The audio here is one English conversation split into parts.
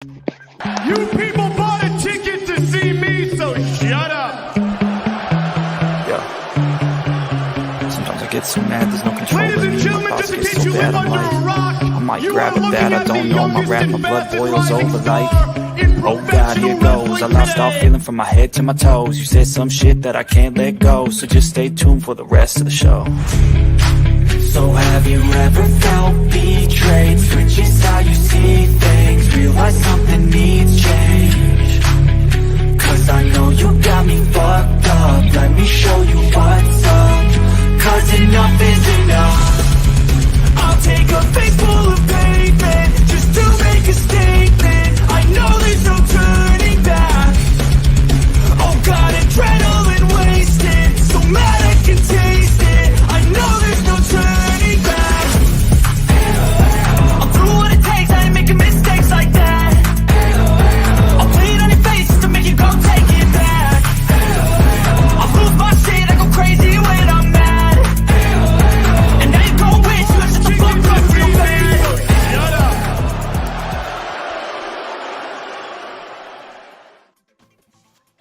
You people bought a ticket to see me, so shut up. Yeah. Sometimes I get so mad there's no control. Ladies and gentlemen, just in case you live under a rock, I might you grab are a bat, looking I at the don't know, my youngest rap, my and blood fastest boils rising over like, star in oh God, here professional goes. I wrestling lost all today. feeling from my head to my toes. You said some shit that I can't let go, so just stay tuned for the rest of the show. So have you ever felt betrayed? Switches how you see things, realize something needs change. Cause I know you got me fucked up, let me show you what's up. Cause enough is enough. I'll take a face full of pavement just to make a statement. I know there's no turning back. Oh God, adrenaline wasted, so mad I can taste it. I know there's no turning back. I'll do what it takes, I ain't making mistakes like that. I'll bleed on your face to make you go take it back. I'll lose my shit, I go crazy when I'm mad. And now you gon' wish you had shut the fuck up real bad. Shut up.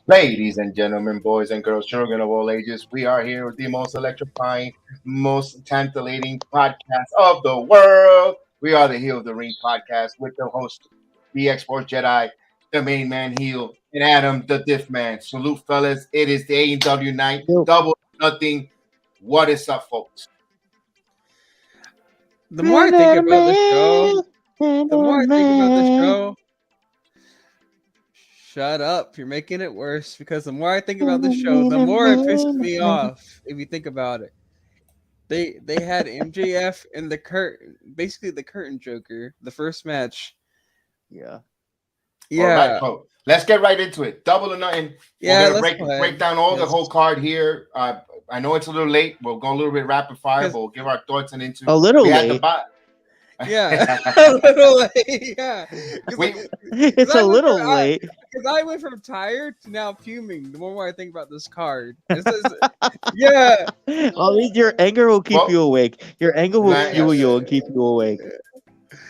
Ladies and gentlemen, boys and girls, children of all ages, we are here with the most electrifying, most tantalating podcast of the world. We are the Heel of the Ring podcast with the host, the Export Jedi, the main man Heel, and Adam, the Diff Man. Salute, fellas. It is the AEW night. Double nothing. What is up, folks? The more I think about the show, shut up. You're making it worse because the more I think about the show, the more it pisses me off. If you think about it, they had MJF and the basically the curtain joker, the first match. All right, so let's get right into it. Double or nothing. Yeah, We're gonna break down all the whole card here. I know it's a little late. We'll go a little bit rapid fire, but we'll give our thoughts and into A little we late. Yeah, a little late. Yeah, It's a little late. Because I went from tired to now fuming. The more I think about this card, yeah. At least your anger will keep you awake. Your anger will fuel you and keep you awake.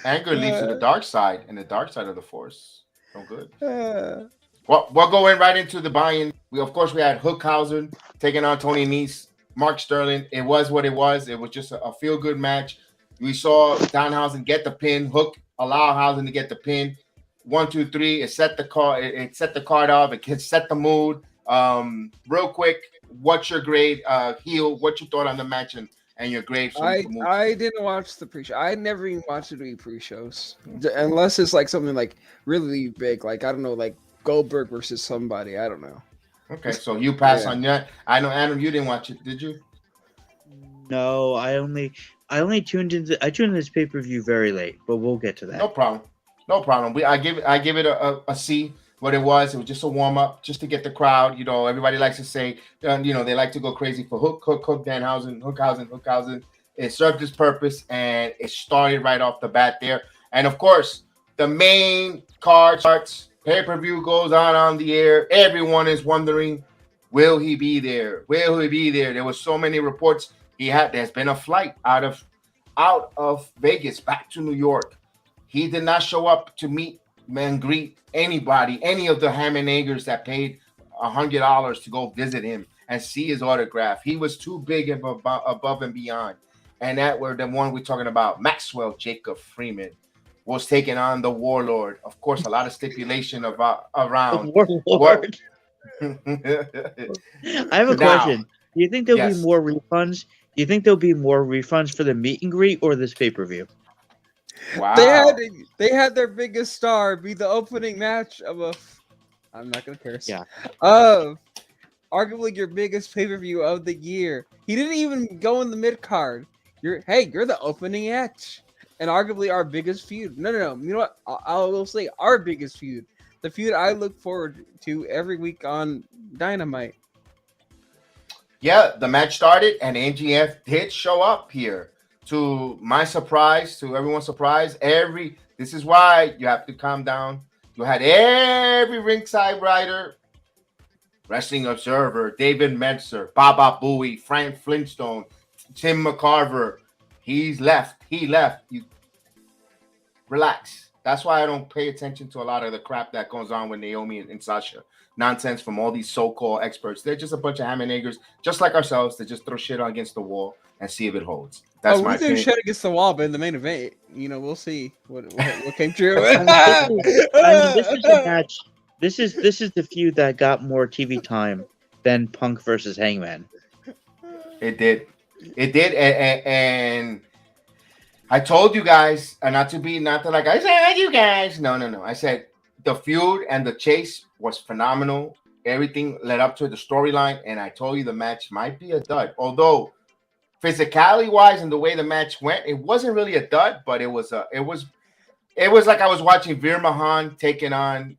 Anger leads to the dark side, and the dark side of the force. So good. Well, we're going right into the buy-in. We had Hookhausen taking on Tony Nese, Mark Sterling. It was what it was. It was just a feel-good match. We saw Danhausen get the pin. Hook allow Hausen to get the pin. 1, 2, 3. It set the card. It set the card off. It set the mood. Real quick, what's your grade? Heel. What's your thought on the match and your grade? I didn't watch the pre-show. I never even watched the pre-shows unless it's like something like really big, like I don't know, like Goldberg versus somebody. I don't know. Okay, so you pass on that. I know, Adam, you didn't watch it, did you? No, I only tuned into. I tuned this pay-per-view very late, but we'll get to that. No problem. I give it a C. What it was just a warm up, just to get the crowd. You know, everybody likes to say, they like to go crazy for Hook, Hookhausen. It served its purpose, and it started right off the bat there. And of course, the main card starts. Pay-per-view goes on the air. Everyone is wondering, will he be there? Will he be there? There was so many reports. There's been a flight out of Vegas back to New York. He did not show up to meet and greet anybody, any of the Hammond-Agers that paid $100 to go visit him and see his autograph. He was too big above and beyond. And that were the one we're talking about. Maxwell Jacob Freeman was taking on the Warlord. Of course, a lot of stipulation around. Warlord. I have a question. Do you think there'll be more refunds? Do you think there'll be more refunds for the meet and greet or this pay-per-view? Wow. They had their biggest star be the opening match of I'm not gonna curse. Yeah. Of arguably your biggest pay-per-view of the year. He didn't even go in the mid card. You're the opening match. And arguably our biggest feud. No. You know what? I will say our biggest feud. The feud I look forward to every week on Dynamite. Yeah, the match started and MJF did show up here. To my surprise, to everyone's surprise, this is why you have to calm down. You had every ringside writer, Wrestling Observer, David Meltzer, Baba Booey, Frank Flintstone, Tim McCarver. He left. You relax. That's why I don't pay attention to a lot of the crap that goes on with Naomi and Sasha. Nonsense from all these so-called experts. They're just a bunch of ham and eggers, just like ourselves. They just throw shit against the wall and see if it holds. That's my we opinion. threw shit against the wall, but in the main event, we'll see what came true. I mean, this is a match. This is the feud that got more TV time than Punk versus Hangman. It did, and I told you guys, not to like I said you guys. No. I said the feud and the chase was phenomenal. Everything led up to the storyline, and I told you the match might be a dud. Although physicality wise and the way the match went, it wasn't really a dud, but it was like I was watching Veer Mahan taking on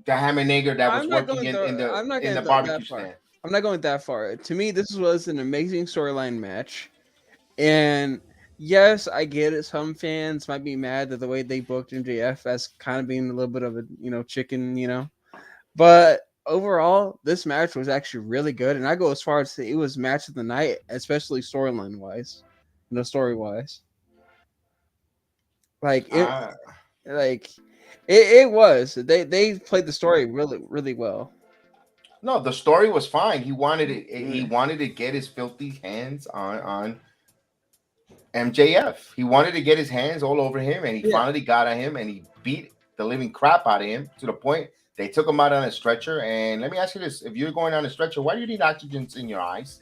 the Hammernager that was working in the barbecue stand. I'm not going that far. To me, this was an amazing storyline match, and yes, I get it. Some fans might be mad that the way they booked MJF as kind of being a little bit of a chicken, but overall, this match was actually really good, and I go as far as to say it was match of the night, especially storyline wise, story wise. It was. They played the story really, really well. No, the story was fine. He wanted it. He wanted to get his filthy hands on MJF. He wanted to get his hands all over him, and he finally got at him, and he beat the living crap out of him to the point they took him out on a stretcher. And let me ask you this: if you're going on a stretcher, why do you need oxygen in your eyes?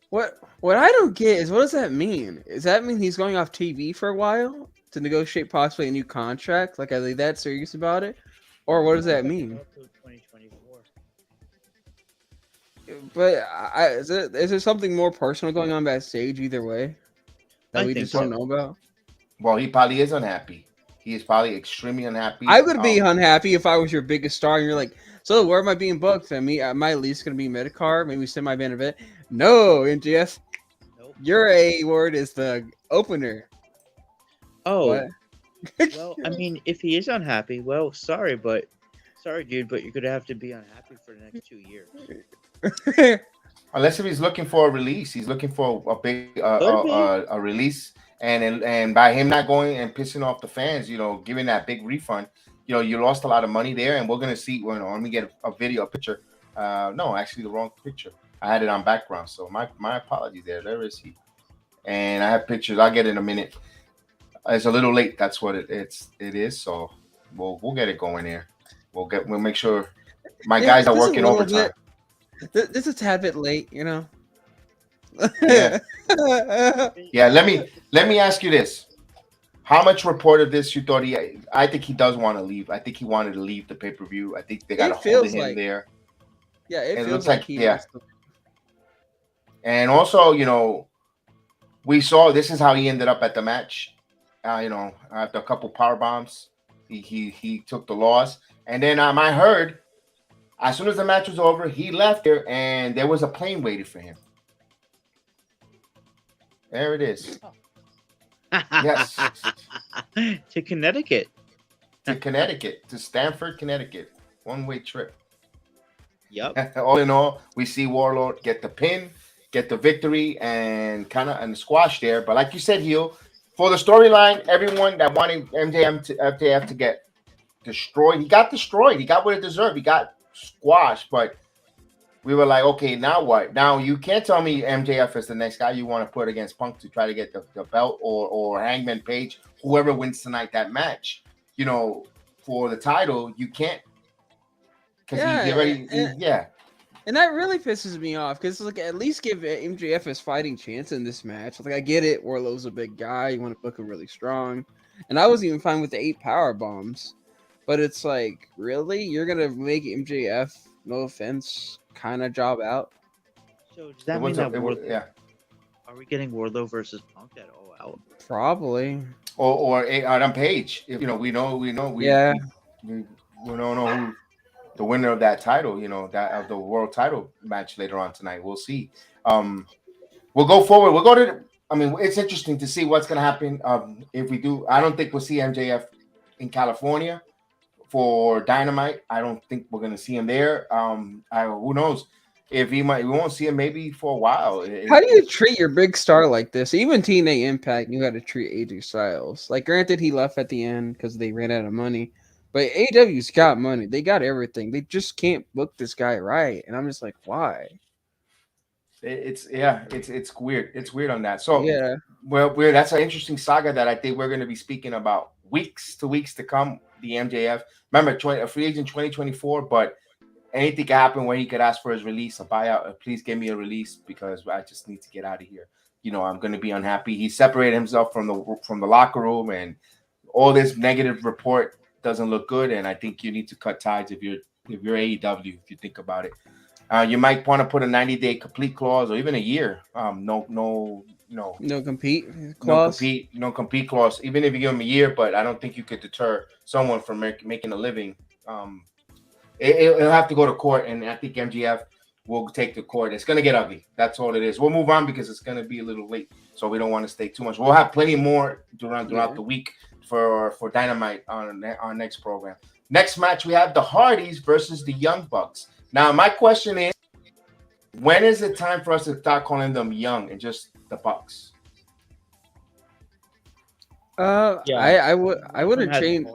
What I don't get is, what does that mean? Does that mean he's going off TV for a while to negotiate possibly a new contract? Like, are they that serious about it? Or what does that mean? But is there something more personal going on backstage either way that we just don't know about? Well, he probably is unhappy. He is probably extremely unhappy. I would be unhappy if I was your biggest star and you're like, so where am I being booked? Am I at least going to be mid-card? Maybe semi-main event? No, MJF. Nope. Your A word is the opener. Oh. Well, I mean, if he is unhappy, well, sorry, dude, but you're going to have to be unhappy for the next 2 years. Unless if he's looking for a release, he's looking for a big a release, and by him not going and pissing off the fans, giving that big refund, you lost a lot of money there, and we're gonna see. Let me get a picture. No, actually, the wrong picture. I had it on background, so my apologies there. There is he, and I have pictures. I'll get it in a minute. It's a little late. That's what it is. So we'll get it going there. We'll make sure my guys are working overtime. This is a tad bit late, Yeah. Let me ask you this: how much report of this you thought I think he does want to leave. I think he wanted to leave the pay-per-view. I think they got a hold of him there. Yeah, it feels like he wants to. And also, we saw this is how he ended up at the match. After a couple power bombs, he took the loss, and then I heard. As soon as the match was over, he left there, and there was a plane waiting for him. There it is. Yes. To Connecticut. To Stamford, Connecticut. One-way trip. Yep. All in all, we see Warlord get the pin, get the victory, and and squash there. But like you said, Heel, for the storyline, everyone that wanted MJF to get destroyed, he got destroyed. He got what it deserved. He got squash, but we were like, okay, now what? Now you can't tell me MJF is the next guy you want to put against Punk to try to get the belt or Hangman Page, whoever wins tonight that match, for the title. You can't, because and that really pisses me off, because at least give MJF his fighting chance in this match. Like, I get it, Wardlow's a big guy, you want to book him really strong, and I was even fine with the 8 power bombs. But it's like, really? You're going to make MJF, no offense, kind of job out? So does that mean that are we getting Wardlow versus Punk at All Out? Probably. Or Adam Page. We don't know who the winner of that title, that of the world title match later on tonight. We'll see. We'll go forward. We'll go to it's interesting to see what's going to happen. If we do, I don't think we'll see MJF in California for Dynamite. I don't think we're going to see him there. Who knows? if we won't see him maybe for a while. How do you treat your big star like this? Even TNA Impact, you got to treat AJ Styles. Like, granted, he left at the end because they ran out of money, but AEW's got money. They got everything. They just can't book this guy right, and I'm just like, why? It's weird. It's weird on that. So Yeah, well, that's an interesting saga that I think we're going to be speaking about weeks to come. The MJF, remember, a free agent 2024, but anything can happen where he could ask for his release, a buyout. Please give me a release because I just need to get out of here. I'm going to be unhappy. He separated himself from the locker room, and all this negative report doesn't look good. And I think you need to cut ties if you're AEW. If you think about it, you might want to put a 90-day complete clause or even a year. No compete clause. No compete clause. Even if you give him a year, but I don't think you could deter someone from making a living. It'll have to go to court, and I think MGF will take the court. It's going to get ugly. That's all it is. We'll move on because it's going to be a little late, so we don't want to stay too much. We'll have plenty more throughout the week for Dynamite on our next program. Next match, we have the Hardys versus the Young Bucks. Now, my question is, when is it time for us to start calling them Young and just the Bucks? I wouldn't change.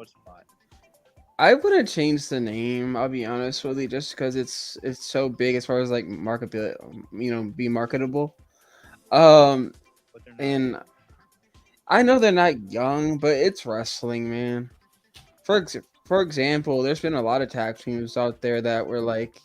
I wouldn't change the name. I'll be honest with you, just because it's so big as far as like marketability, be marketable. And I know they're not young, but it's wrestling, man. For example, there's been a lot of tag teams out there that were like,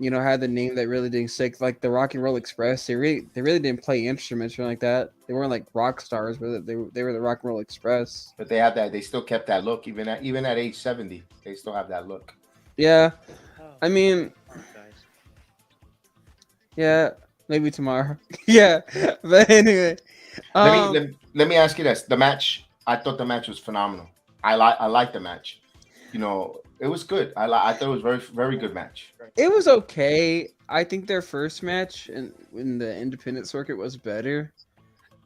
had the name that really didn't stick, like the Rock and Roll Express. They really didn't play instruments or anything like that. They weren't like rock stars, but they were the Rock and Roll Express. But they have that. They still kept that look, even at age 70. They still have that look. Yeah, I mean, yeah, maybe tomorrow. Yeah, but anyway, let me ask you this: the match. I thought the match was phenomenal. I like the match. It was good. I thought it was very, very good match. It was okay. I think their first match in the independent circuit was better,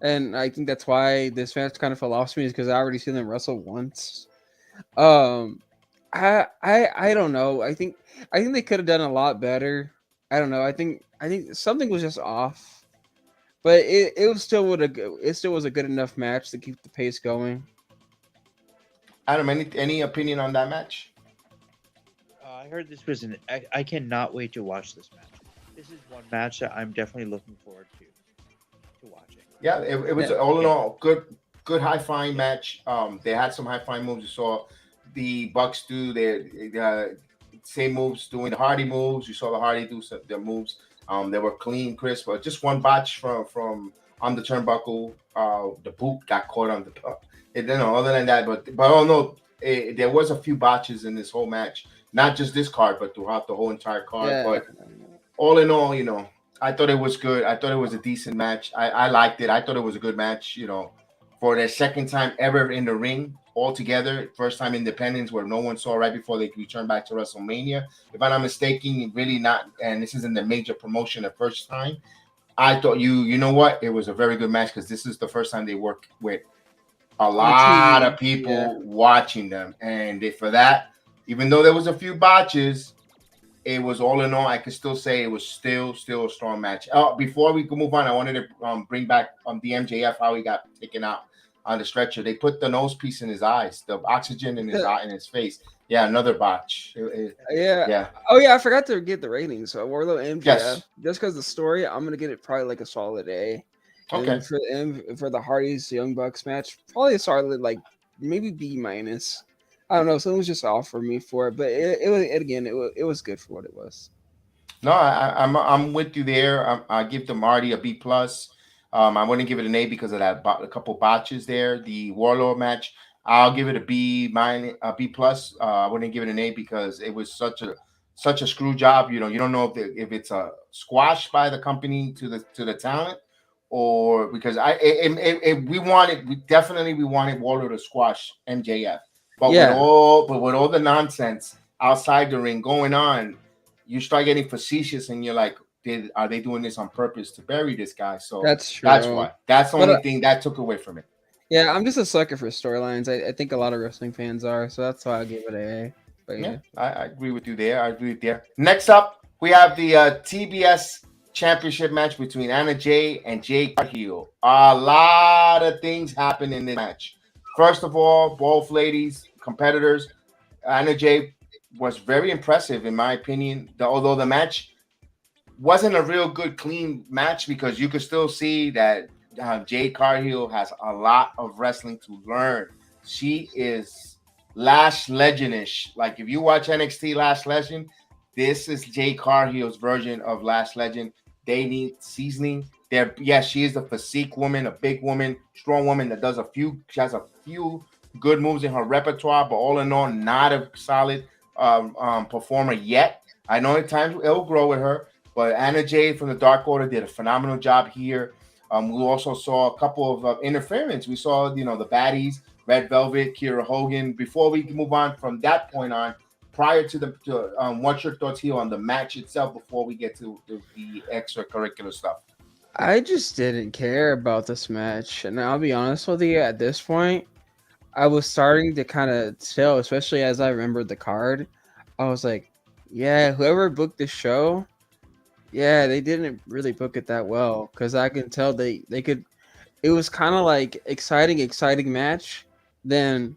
and I think that's why this match kind of fell off to me, is because I already seen them wrestle once. I don't know. I think they could have done a lot better. I don't know. I think something was just off, but it still was a good enough match to keep the pace going. Adam, any opinion on that match? I heard this was I cannot wait to watch this match. This is one match that I'm definitely looking forward to watching. Yeah, it was all in all good high flying match. They had some high flying moves. You saw the Bucks do their same moves, doing the Hardy moves. You saw the Hardy do their moves. They were clean, crisp, but just one botch from on the turnbuckle. The boot got caught on the. Other than that, but oh no, there was a few botches in this whole match. Not just this card, but throughout the whole entire card. Yeah. But all in all, I thought it was good. I thought it was a decent match. I liked it. I thought it was a good match. For their second time ever in the ring all together. First time independence where no one saw right before they returned back to WrestleMania. If I'm not mistaken, really not. And this isn't the major promotion the first time. I thought you know what? It was a very good match because this is the first time they worked with a lot of people watching them. And for that, even though there was a few botches, it was all in all, I could still say it was still a strong match. Before we could move on, I wanted to bring back the MJF, how he got taken out on the stretcher. They put the nose piece in his eyes, the oxygen in his eye, in his face. Yeah, another botch. Yeah. Oh yeah, I forgot to get the ratings. So Wardlow MJF, just because the story, I'm gonna get it probably like a solid A. Okay. And for the Hardys Young Bucks match, probably a solid like maybe B-. I don't know. Something was just off for me for it, but it was good for what it was. No, I'm with you there. I give the Marty a B+. I wouldn't give it an A because of that a couple botches there. The Warlord match, I'll give it a B-, a B+. I wouldn't give it an A because it was such a screw job. You don't know if it's a squash by the company to the talent, or because we wanted Warlord to squash MJF. But with all the nonsense outside the ring going on, you start getting facetious, and you're like, are they doing this on purpose to bury this guy? So that's true. That's why. That's the only thing that took away from it. Yeah, I'm just a sucker for storylines. I think a lot of wrestling fans are, so that's why I give it an A. But yeah, I agree with you there. Next up, We have the TBS championship match between Anna Jay and Jade Cargill. A lot of things happen in this match. First of all, both ladies, competitors, Anna Jay was very impressive in my opinion. Although the match wasn't a real good, clean match because you could still see that Jade Cargill has a lot of wrestling to learn. She is Lash Legend-ish. Like if you watch NXT Lash Legend, this is Jade Cargill's version of Lash Legend. They need seasoning. There, yes, she is a physique woman, a big woman, strong woman that does a few. She has a few good moves in her repertoire, but all in all, not a solid performer yet. I know at times it'll grow with her, but Anna Jade from the Dark Order did a phenomenal job here. We also saw a couple of interference. We saw, the baddies, Red Velvet, Kiera Hogan. Before we move on from that point on, prior to what's your thoughts here on the match itself before we get to the extracurricular stuff? I just didn't care about this match, and I'll be honest with you. At this point, I was starting to kind of tell, especially as I remembered the card. I was like, yeah, whoever booked this show, yeah, they didn't really book it that well because I can tell they could. It was kind of like exciting match, then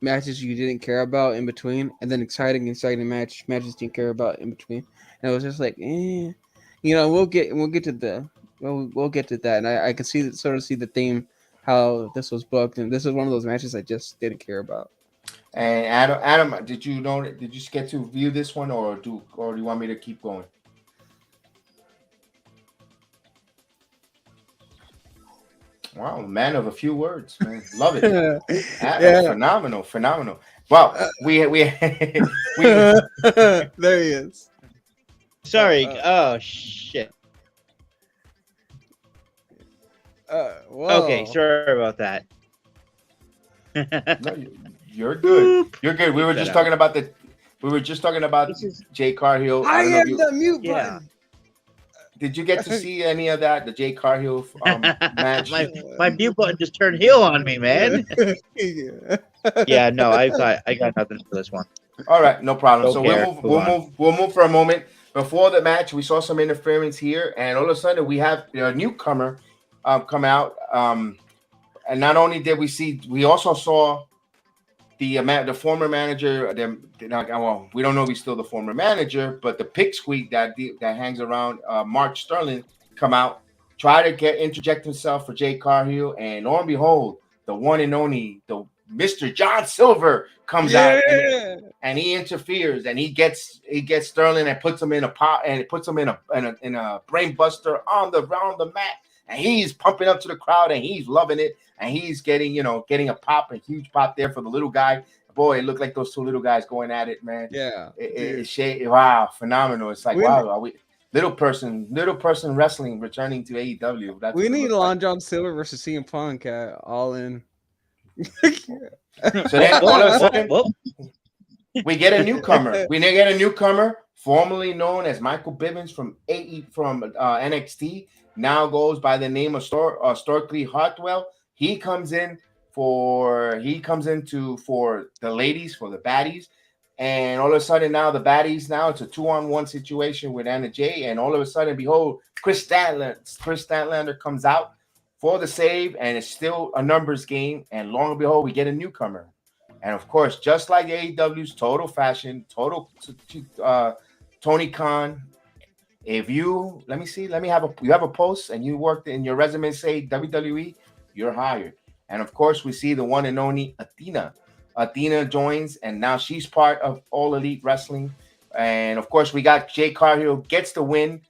matches you didn't care about in between, and then exciting matches you didn't care about in between. And it was just like, we'll get to we'll get to that, and I can sort of see the theme how this was booked, and this is one of those matches I just didn't care about. And Adam, did you get to view this one, or do you want me to keep going? Wow, man of a few words, man. Love it. Yeah. Phenomenal. Well, we There he is. Sorry. Oh shit. Okay, sorry about that. No, you're good. You're good. We were just talking about Jade Cargill. I am the mute button. Yeah. Did you get to see any of that? The Jade Cargill match? My mute button just turned heel on me, man. Yeah, no, I got nothing for this one. All right, no problem. So Move we'll move for a moment. Before the match, we saw some interference here, and all of a sudden we have a newcomer come out. And not only did we also saw the former manager. Well, we don't know if he's still the former manager, but the pipsqueak that hangs around Mark Sterling come out, try to interject himself for Jade Cargill, and lo and behold, the one and only the Mr. John Silver comes out and he interferes and he gets Sterling and puts him in a pot and puts him in a brain buster on the mat, and he's pumping up to the crowd and he's loving it, and he's getting a huge pop there for the little guy. Boy, it looked like those two little guys going at it, man. Yeah. Wow, phenomenal. It's like, wow, are we little person wrestling returning to AEW. We need Long John Silver versus CM Punk all in. So then all of a sudden, we get a newcomer. We get a newcomer, formerly known as Michael Bivens from NXT, now goes by the name of Stokely Hartwell. He comes in for the ladies, for the baddies, and all of a sudden now the baddies, now it's a 2-on-1 situation with Anna Jay, and all of a sudden, behold, Kris Statlander comes out for the save, and it's still a numbers game, and lo and behold, we get a newcomer. And of course, just like AEW's Total Fashion, Tony Khan, if you you have a post and you worked in your resume say WWE, you're hired. And of course, we see the one and only Athena. Athena joins, and now she's part of All Elite Wrestling. And of course, we got Jade Cargill gets the win.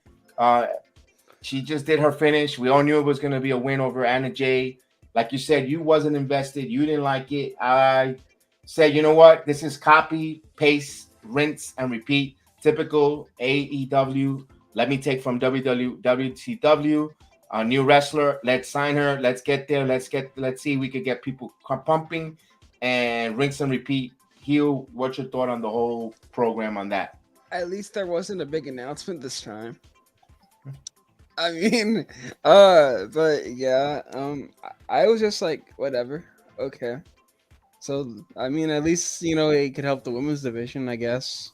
She just did her finish. We all knew it was going to be a win over Anna Jay. Like you said, you wasn't invested. You didn't like it. I said, you know what? This is copy, paste, rinse, and repeat. Typical AEW. Let me take from WCW. A new wrestler. Let's sign her. Let's get there. Let's see if we could get people pumping and rinse and repeat. Heel, what's your thought on the whole program on that? At least there wasn't a big announcement this time. I mean, but yeah, I was just like, whatever, okay. So, I mean, at least, it could help the women's division, I guess.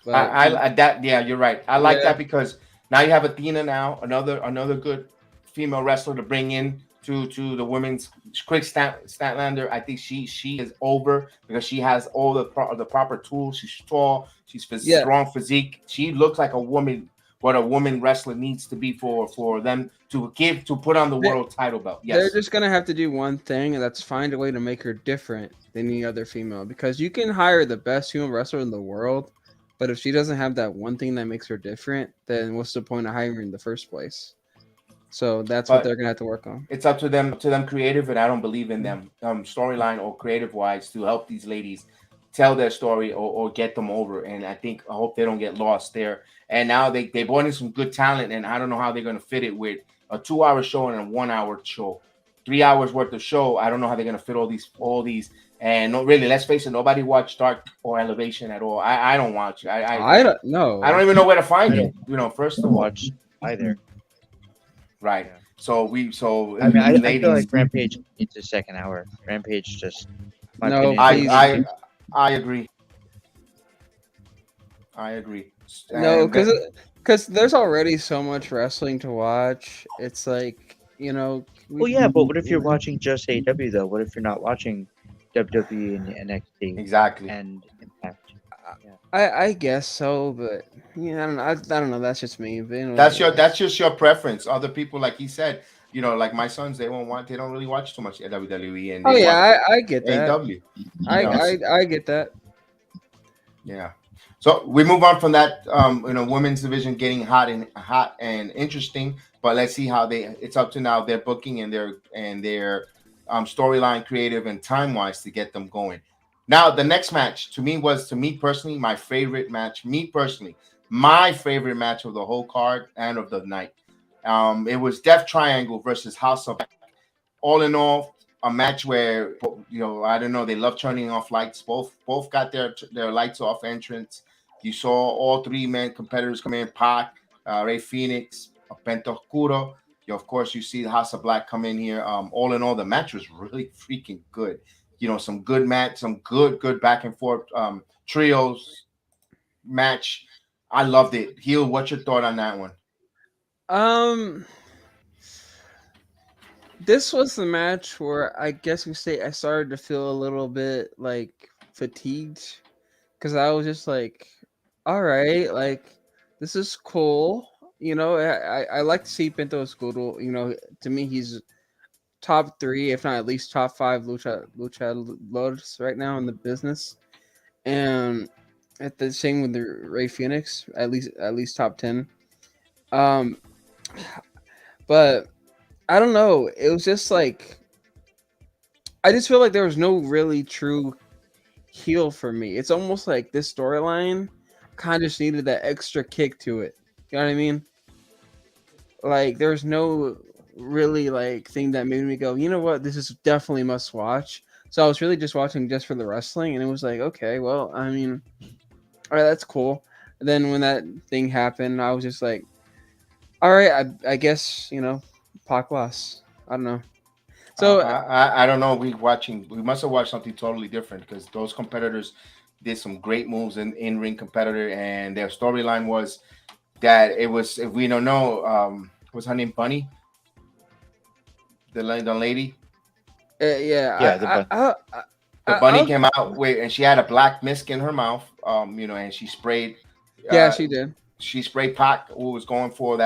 But I that yeah, you're right. I like Yeah. that because now you have Athena now, another good female wrestler to bring in to the women's Statlander. I think she is over because she has all the proper tools. She's tall, she's Yeah. strong physique. She looks like a woman, what a woman wrestler needs to be for them to put on the world title belt. Yes, they're just gonna have to do one thing, and that's find a way to make her different than any other female. Because you can hire the best female wrestler in the world, but if she doesn't have that one thing that makes her different, then what's the point of hiring her in the first place? So that's what But they're gonna have to work on. it's up to them creative, and I don't believe in them storyline or creative wise to help these ladies tell their story or get them over. And I hope they don't get lost there. And now they brought in some good talent, and I don't know how they're going to fit it with a 2-hour show and a 1-hour show, 3 hours worth of show. I don't know how they're going to fit all these. And no, really, let's face it, nobody watched Dark or Elevation at all. I don't watch. I don't know. I don't even know where to find it. First of all, Watch either. right. Yeah. So I mean, I ladies, feel like Rampage needs a second hour. Rampage just. my No, opinion, please. I agree. I agree. No, And because there's already so much wrestling to watch. It's like Well, yeah, but what if you're watching just AEW though? What if you're not watching WWE and NXT exactly. and Impact? I guess so, but I don't know. I don't know. That's just me. But, That's just your preference. Other people, like he said, like my sons, they don't really watch too much WWE and Oh they yeah, watch I get that. AEW. I get that. Yeah. So we move on from that, women's division getting hot and interesting. But let's see how it's up to now their booking and their storyline, creative and time wise to get them going. Now the next match to me personally, my favorite match. My favorite match of the whole card and of the night. It was Death Triangle versus House of Black. All in all, a match where I don't know, they love turning off lights. Both got their lights off entrance. You saw all three competitors come in: Pac, Rey Fenix, Penta Oscuro. Of course, you see the House of Black come in here. All in all, the match was really freaking good. Some good match, some good back and forth trios match. I loved it. Heel, what's your thought on that one? This was the match where I guess we say I started to feel a little bit like fatigued because I was just like, all right, like this is cool. I like to see Penta Oscuro. To me, he's top 3, if not at least top 5 luchadores right now in the business, and at the same with the Rey Fenix, at least top 10. But I don't know. It was just like I just feel like there was no really true heel for me. It's almost like this storyline kind of just needed that extra kick to it. You know what I mean? Like there's no really like thing that made me go, you know what, this is definitely must watch. So I was really just watching just for the wrestling, and it was like, okay, well, I mean, all right, that's cool. And then when that thing happened, I was just like, all right, I guess Pac lost. I don't know. So I don't know. We must have watched something totally different because those competitors did some great moves in ring competitor, and their storyline was that it was, if we don't know, what's her name, Bunny, the lady. Yeah. The bunny came out and she had a black mist in her mouth, and she sprayed. Yeah, she did. She sprayed Pac, who was going for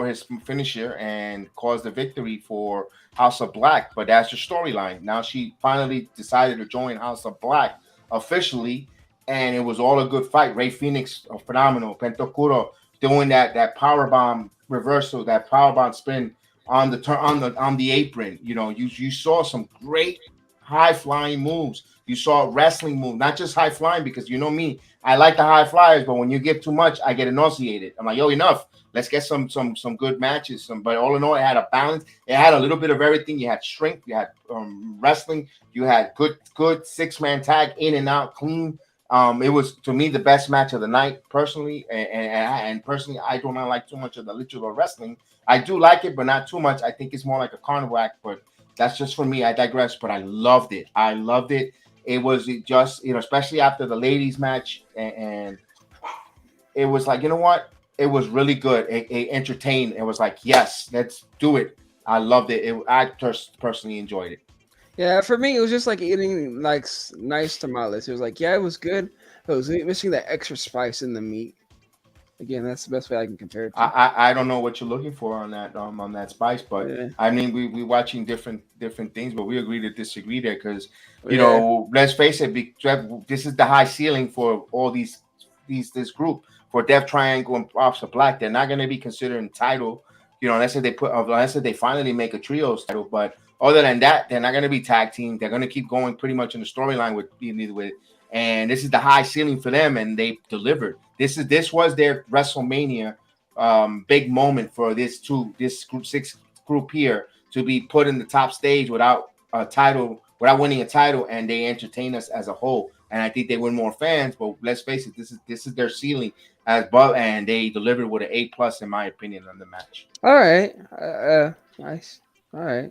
his finisher and caused the victory for House of Black. But that's the storyline. Now she finally decided to join House of Black officially, and it was all a good fight. Rey Fenix, phenomenal. Penta Oscuro doing that powerbomb reversal, that powerbomb spin on the apron. You saw some great high flying moves. You saw wrestling move, not just high flying, because you know me, I like the high flyers, but when you give too much, I get nauseated. I'm like, yo, enough. Let's get some good matches. But all in all, it had a balance. It had a little bit of everything. You had strength, you had wrestling, you had good 6-man tag, in and out, clean. It was, to me, the best match of the night, personally. And personally, I do not like too much of the luchador wrestling. I do like it, but not too much. I think it's more like a carnival act, but that's just for me. I digress, but I loved it. It was just, especially after the ladies match, and it was like, you know what? It was really good. It entertained. It was like, yes, let's do it. I loved it. I personally enjoyed it. Yeah, for me, it was just like eating like nice tamales. It was like, yeah, it was good. It was missing that extra spice in the meat. Again, that's the best way I can compare it to. I don't know what you're looking for on that spice, but Yeah. I mean we watching different things, but we agree to disagree there because Yeah. Let's face it, this is the high ceiling for all this group for Death Triangle and Officer Black. They're not going to be considered entitled, unless they finally make a trios title. But other than that, they're not going to be tag team. They're going to keep going pretty much in the storyline with. And this is the high ceiling for them, and they delivered. This was their WrestleMania big moment for this group 6 group here to be put in the top stage without a title, without winning a title, and they entertain us as a whole. And I think they win more fans. But let's face it, this is their ceiling as well, and they delivered with an A+ in my opinion on the match. All right, nice. All right.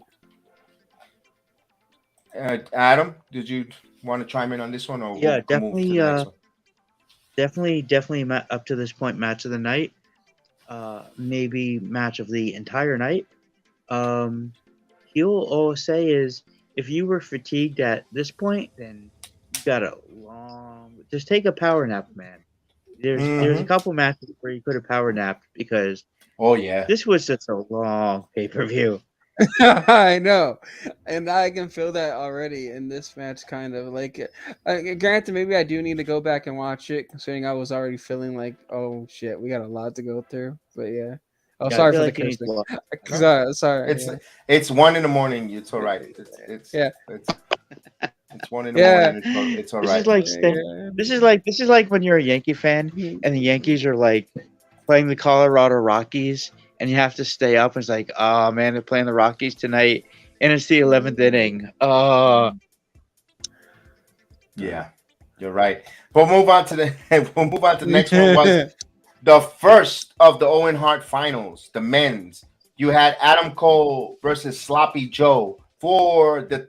Adam, did you want to chime in on this one, or Yeah, we'll move to the next one? definitely up to this point, match of the night. Maybe match of the entire night. He'll all say is, if you were fatigued at this point, then you got a long. Just take a power nap, man. There's a couple matches where you could have power napped because this was such a long pay-per-view. I know, and I can feel that already in this match. Kind of like, granted, maybe I do need to go back and watch it, considering I was already feeling like, oh shit, we got a lot to go through. But yeah, sorry for the cursing. Sorry, it's 1 a.m. It's all right. It's 1 a.m. It's all right. This is like when you're a Yankee fan and the Yankees are like playing the Colorado Rockies. And you have to stay up. And it's like, oh man, they're playing the Rockies tonight, and it's the 11th inning. Yeah, you're right. We'll move on to the next one. Was the first of the Owen Hart finals, the men's. You had Adam Cole versus Sloppy Joe for the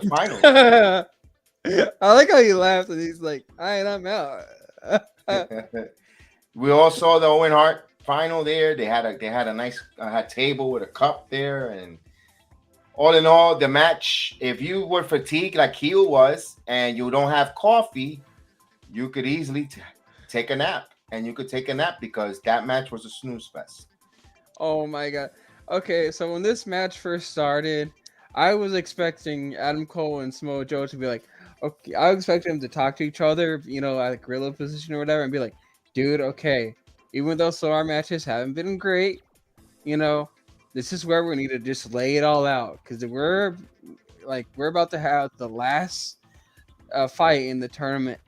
finals. I like how you laughed, and he's like, "All right, I'm out." We all saw the Owen Hart final there. They had a nice table with a cup there, and all in all, the match, if you were fatigued like Heel was and you don't have coffee, you could easily take a nap, and you could take a nap because that match was a snooze fest. Oh my god. Okay, so when this match first started, I was expecting Adam Cole and Samoa Joe to be like, okay, I was expecting them to talk to each other, at a gorilla position or whatever, and be like, dude, okay, even though some of our matches haven't been great, this is where we need to just lay it all out, because we're about to have the last fight in the tournament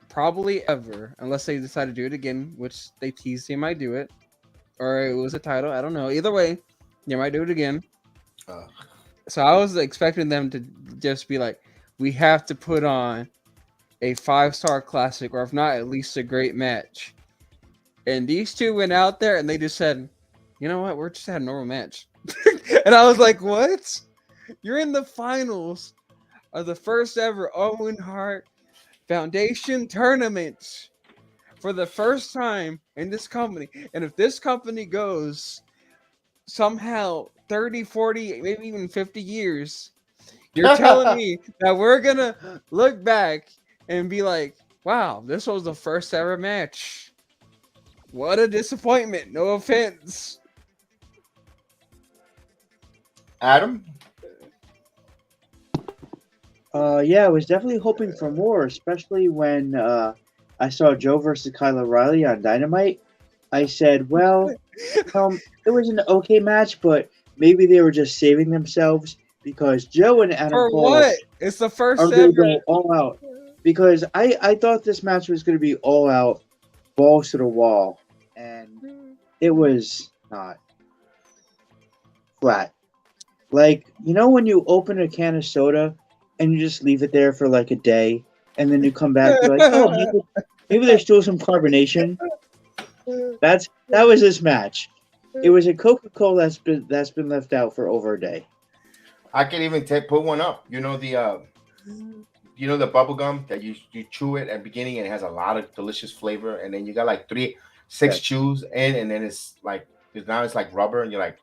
probably ever, unless they decide to do it again, which they teased they might do it, or it was a title. I don't know. Either way, they might do it again. So I was expecting them to just be like, we have to put on a 5-star classic, or if not, at least a great match. And these two went out there and they just said, you know what? We're just having a normal match. And I was like, what? You're in the finals of the first ever Owen Hart Foundation tournament for the first time in this company. And if this company goes somehow 30, 40, maybe even 50 years, you're telling me that we're going to look back and be like, wow, this was the first ever match. What a disappointment. No offense. Adam? Yeah, I was definitely hoping for more, especially when I saw Joe versus Kyle O'Reilly on Dynamite. I said, well, it was an okay match, but maybe they were just saving themselves because Joe and Adam For Cole what? It's the first are going to ever. go all out. Because I thought this match was going to be all out, balls to the wall, and it was not. Flat. Like, when you open a can of soda and you just leave it there for like a day, and then you come back, you're like, oh, maybe there's still some carbonation. That was this match. It was a Coca-Cola that's been left out for over a day. I can even put one up. You know the bubble gum that you chew it at the beginning and it has a lot of delicious flavor, and then you got like 6 Yes. chews in, and then it's like now it's like rubber, and you're like,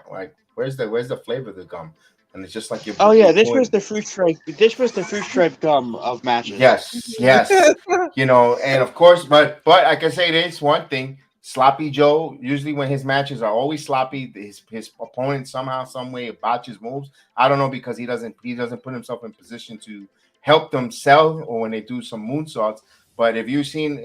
like where's the flavor of the gum? And it's just like Oh yeah, you're this was chewing. the fruit stripe. This was the fruit stripe gum of matches. Yes, yes. You know, and of course, but I can say this one thing: Sloppy Joe. Usually, when his matches are always sloppy, his opponent somehow, some way botches moves. I don't know because he doesn't put himself in position to help them sell or when they do some moonsaults. But if you've seen the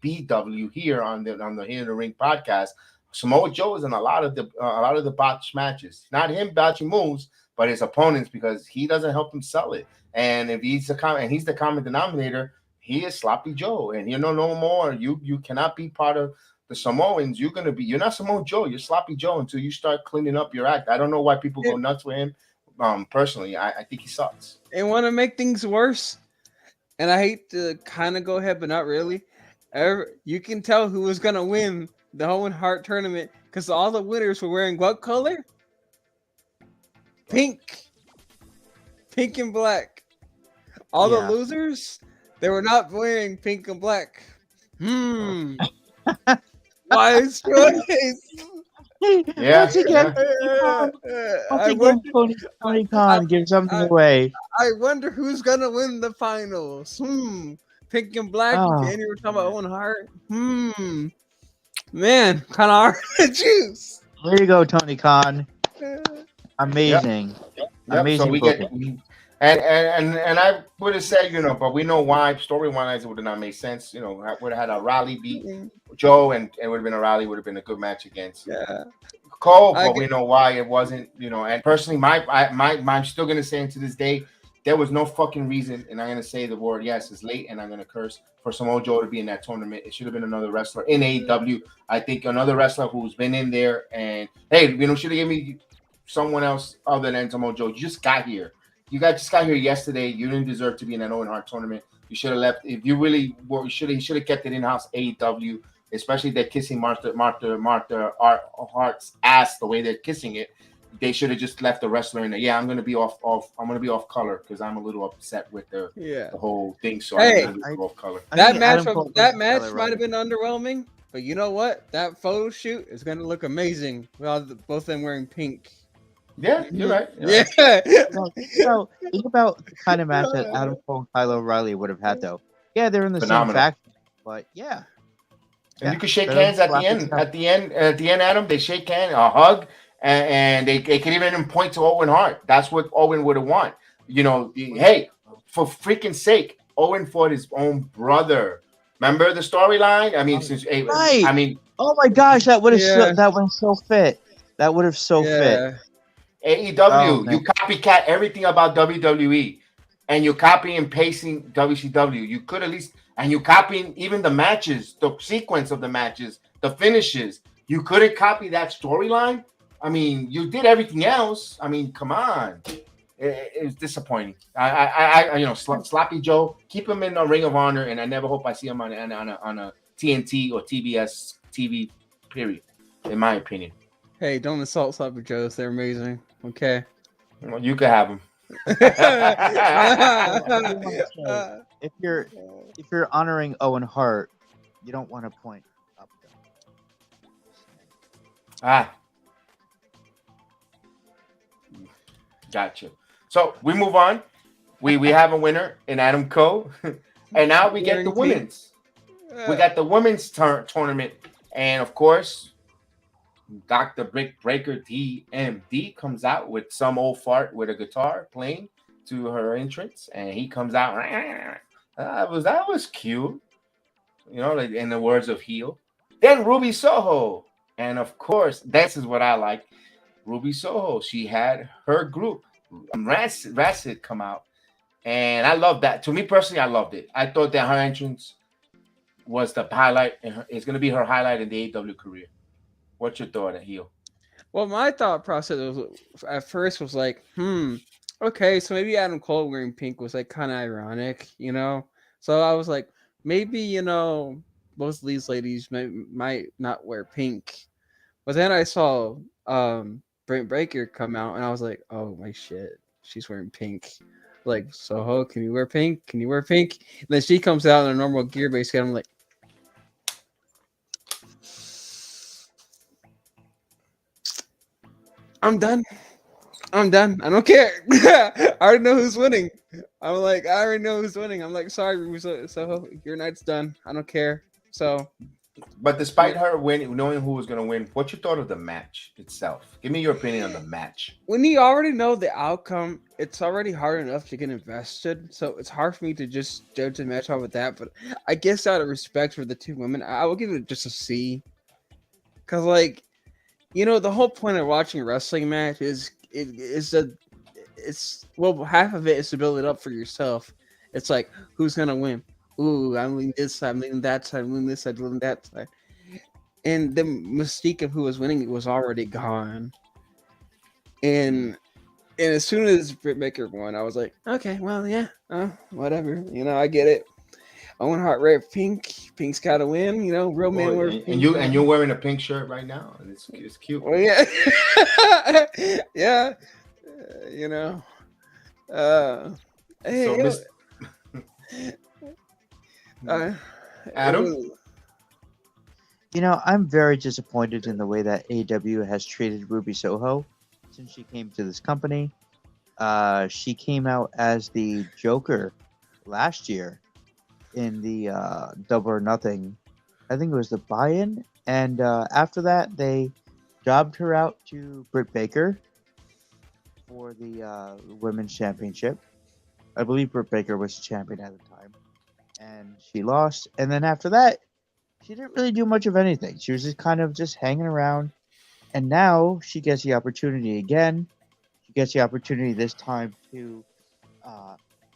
ABW here on the Here in the Ring podcast, Samoa Joe is in a lot of the botch matches. Not him botching moves, but his opponents because he doesn't help them sell it. And if he's the common denominator, he is Sloppy Joe. And no more. You cannot be part of the Samoans. You're not Samoa Joe. You're Sloppy Joe until you start cleaning up your act. I don't know why people go nuts with him. Personally, I think he sucks. And want to make things worse, and I hate to kind of go ahead, but not really. You can tell who was gonna win the Owen Hart tournament because all the winners were wearing what color? Pink, pink and black. All Yeah. the losers, they were not wearing pink and black. Wise choice. Yeah, Once again, I wonder, Tony Khan gives something away. I wonder who's gonna win the finals. Pink and black. Oh, And you were talking about Owen Hart. Man, kind of hard to choose. there you go, Tony Khan. Amazing. Yep, Amazing so we booking. and I would have said, but we know why story wise it would have not made sense. Would have had a Riley beat Joe, and it would have been a Riley, would have been a good match against Cole, but we know why it wasn't. And personally, I'm still gonna say to this day, there was no fucking reason, and I'm gonna say the word yes, it's late, and I'm gonna curse for Samoa Joe to be in that tournament. It should have been another wrestler in AEW. I think another wrestler who's been in there, and hey, should have given me someone else other than Samoa Joe. You just got here. Just got here yesterday. You didn't deserve to be in that Owen Hart tournament. You should have left. If you really were, you should have kept it in-house AEW, especially they're kissing Martha Hart's ass the way they're kissing it. They should have just left the wrestler in there. Yeah, I'm gonna be off color because I'm a little upset with the whole thing. So Hey, I'm gonna go off color. That match might have been underwhelming, but you know what? That photo shoot is gonna look amazing with both of them wearing pink. Yeah, you're right. Yeah. So think about the kind of match that Adam Cole and Kyle O'Reilly would have had, though. Yeah, they're in the Phenomenal. same faction, but yeah. And you can shake hands at the end. At the end, Adam, they shake hands, a hug, and they can even point to Owen Hart. That's what Owen would have want. Hey, for freaking sake, Owen fought his own brother. Remember the storyline? I mean, Right. I mean, Oh my gosh, that would have that one so fit. That would have so fit. AEW, you copycat everything about WWE, and you're copying and pasting WCW. You could at least, and you copying even the matches, the sequence of the matches, the finishes. You couldn't copy that storyline. I mean, you did everything else. I mean, come on, it's disappointing. Sloppy Joe, keep him in the Ring of Honor, and I never hope I see him on a TNT or TBS TV. Period, in my opinion. Hey, don't insult Sloppy Joes. They're amazing. Okay. Well, you could have him. If you're honoring Owen Hart, you don't want to point up. Gotcha. So we move on. We have a winner in Adam Cole, and now we get the women's. We got the women's tournament, and of course, Dr. Britt Breaker DMD comes out with some old fart with a guitar playing to her entrance, and he comes out. That was cute, like in the words of Heel. Then Ruby Soho, and of course, this is what I like. Ruby Soho, she had her group Rancid come out, and I love that. To me personally, I loved it. I thought that her entrance was the highlight, and it's going to be her highlight in the AEW career. What's your thought, Heel? Well, my thought process at first was like, okay, so maybe Adam Cole wearing pink was like kind of ironic, So I was like, maybe most of these ladies might not wear pink, but then I saw Britt Breaker come out, and I was like, oh my shit, she's wearing pink. Like, Soho, can you wear pink? Can you wear pink? And then she comes out in a normal gear basically. I'm like, I'm done. I'm done. I don't care. I already know who's winning. I'm like, I already know who's winning. I'm like, sorry, Soho, your night's done. I don't care. So, But despite her winning, knowing who was going to win, what you thought of the match itself? Give me your opinion on the match. when you already know the outcome, it's already hard enough to get invested. So it's hard for me to just judge the match off of that. But I guess out of respect for the two women, I will give it just a C. Cause like, the whole point of watching a wrestling match is half of it is to build it up for yourself. It's like, who's gonna win? Ooh, I'm leaning this side, I'm leaning that side, I'm leaning this side, I'm leaning that side. And the mystique of who was winning was already gone. And as soon as Britt Baker won, I was like, okay, well, yeah, whatever. I get it. Owen Hart red pink. Pink's got to win. Real man wears pink. And you're wearing a pink shirt right now, and it's cute. Well, yeah, yeah. Hey, So, Adam? I'm very disappointed in the way that AEW has treated Ruby Soho since she came to this company. She came out as the Joker last year in the Double or Nothing. I think it was the buy-in. And after that, they jobbed her out to Britt Baker for the Women's Championship. I believe Britt Baker was the champion at the time. And she lost. And then after that, she didn't really do much of anything. She was just kind of just hanging around. And now she gets the opportunity again. She gets the opportunity this time to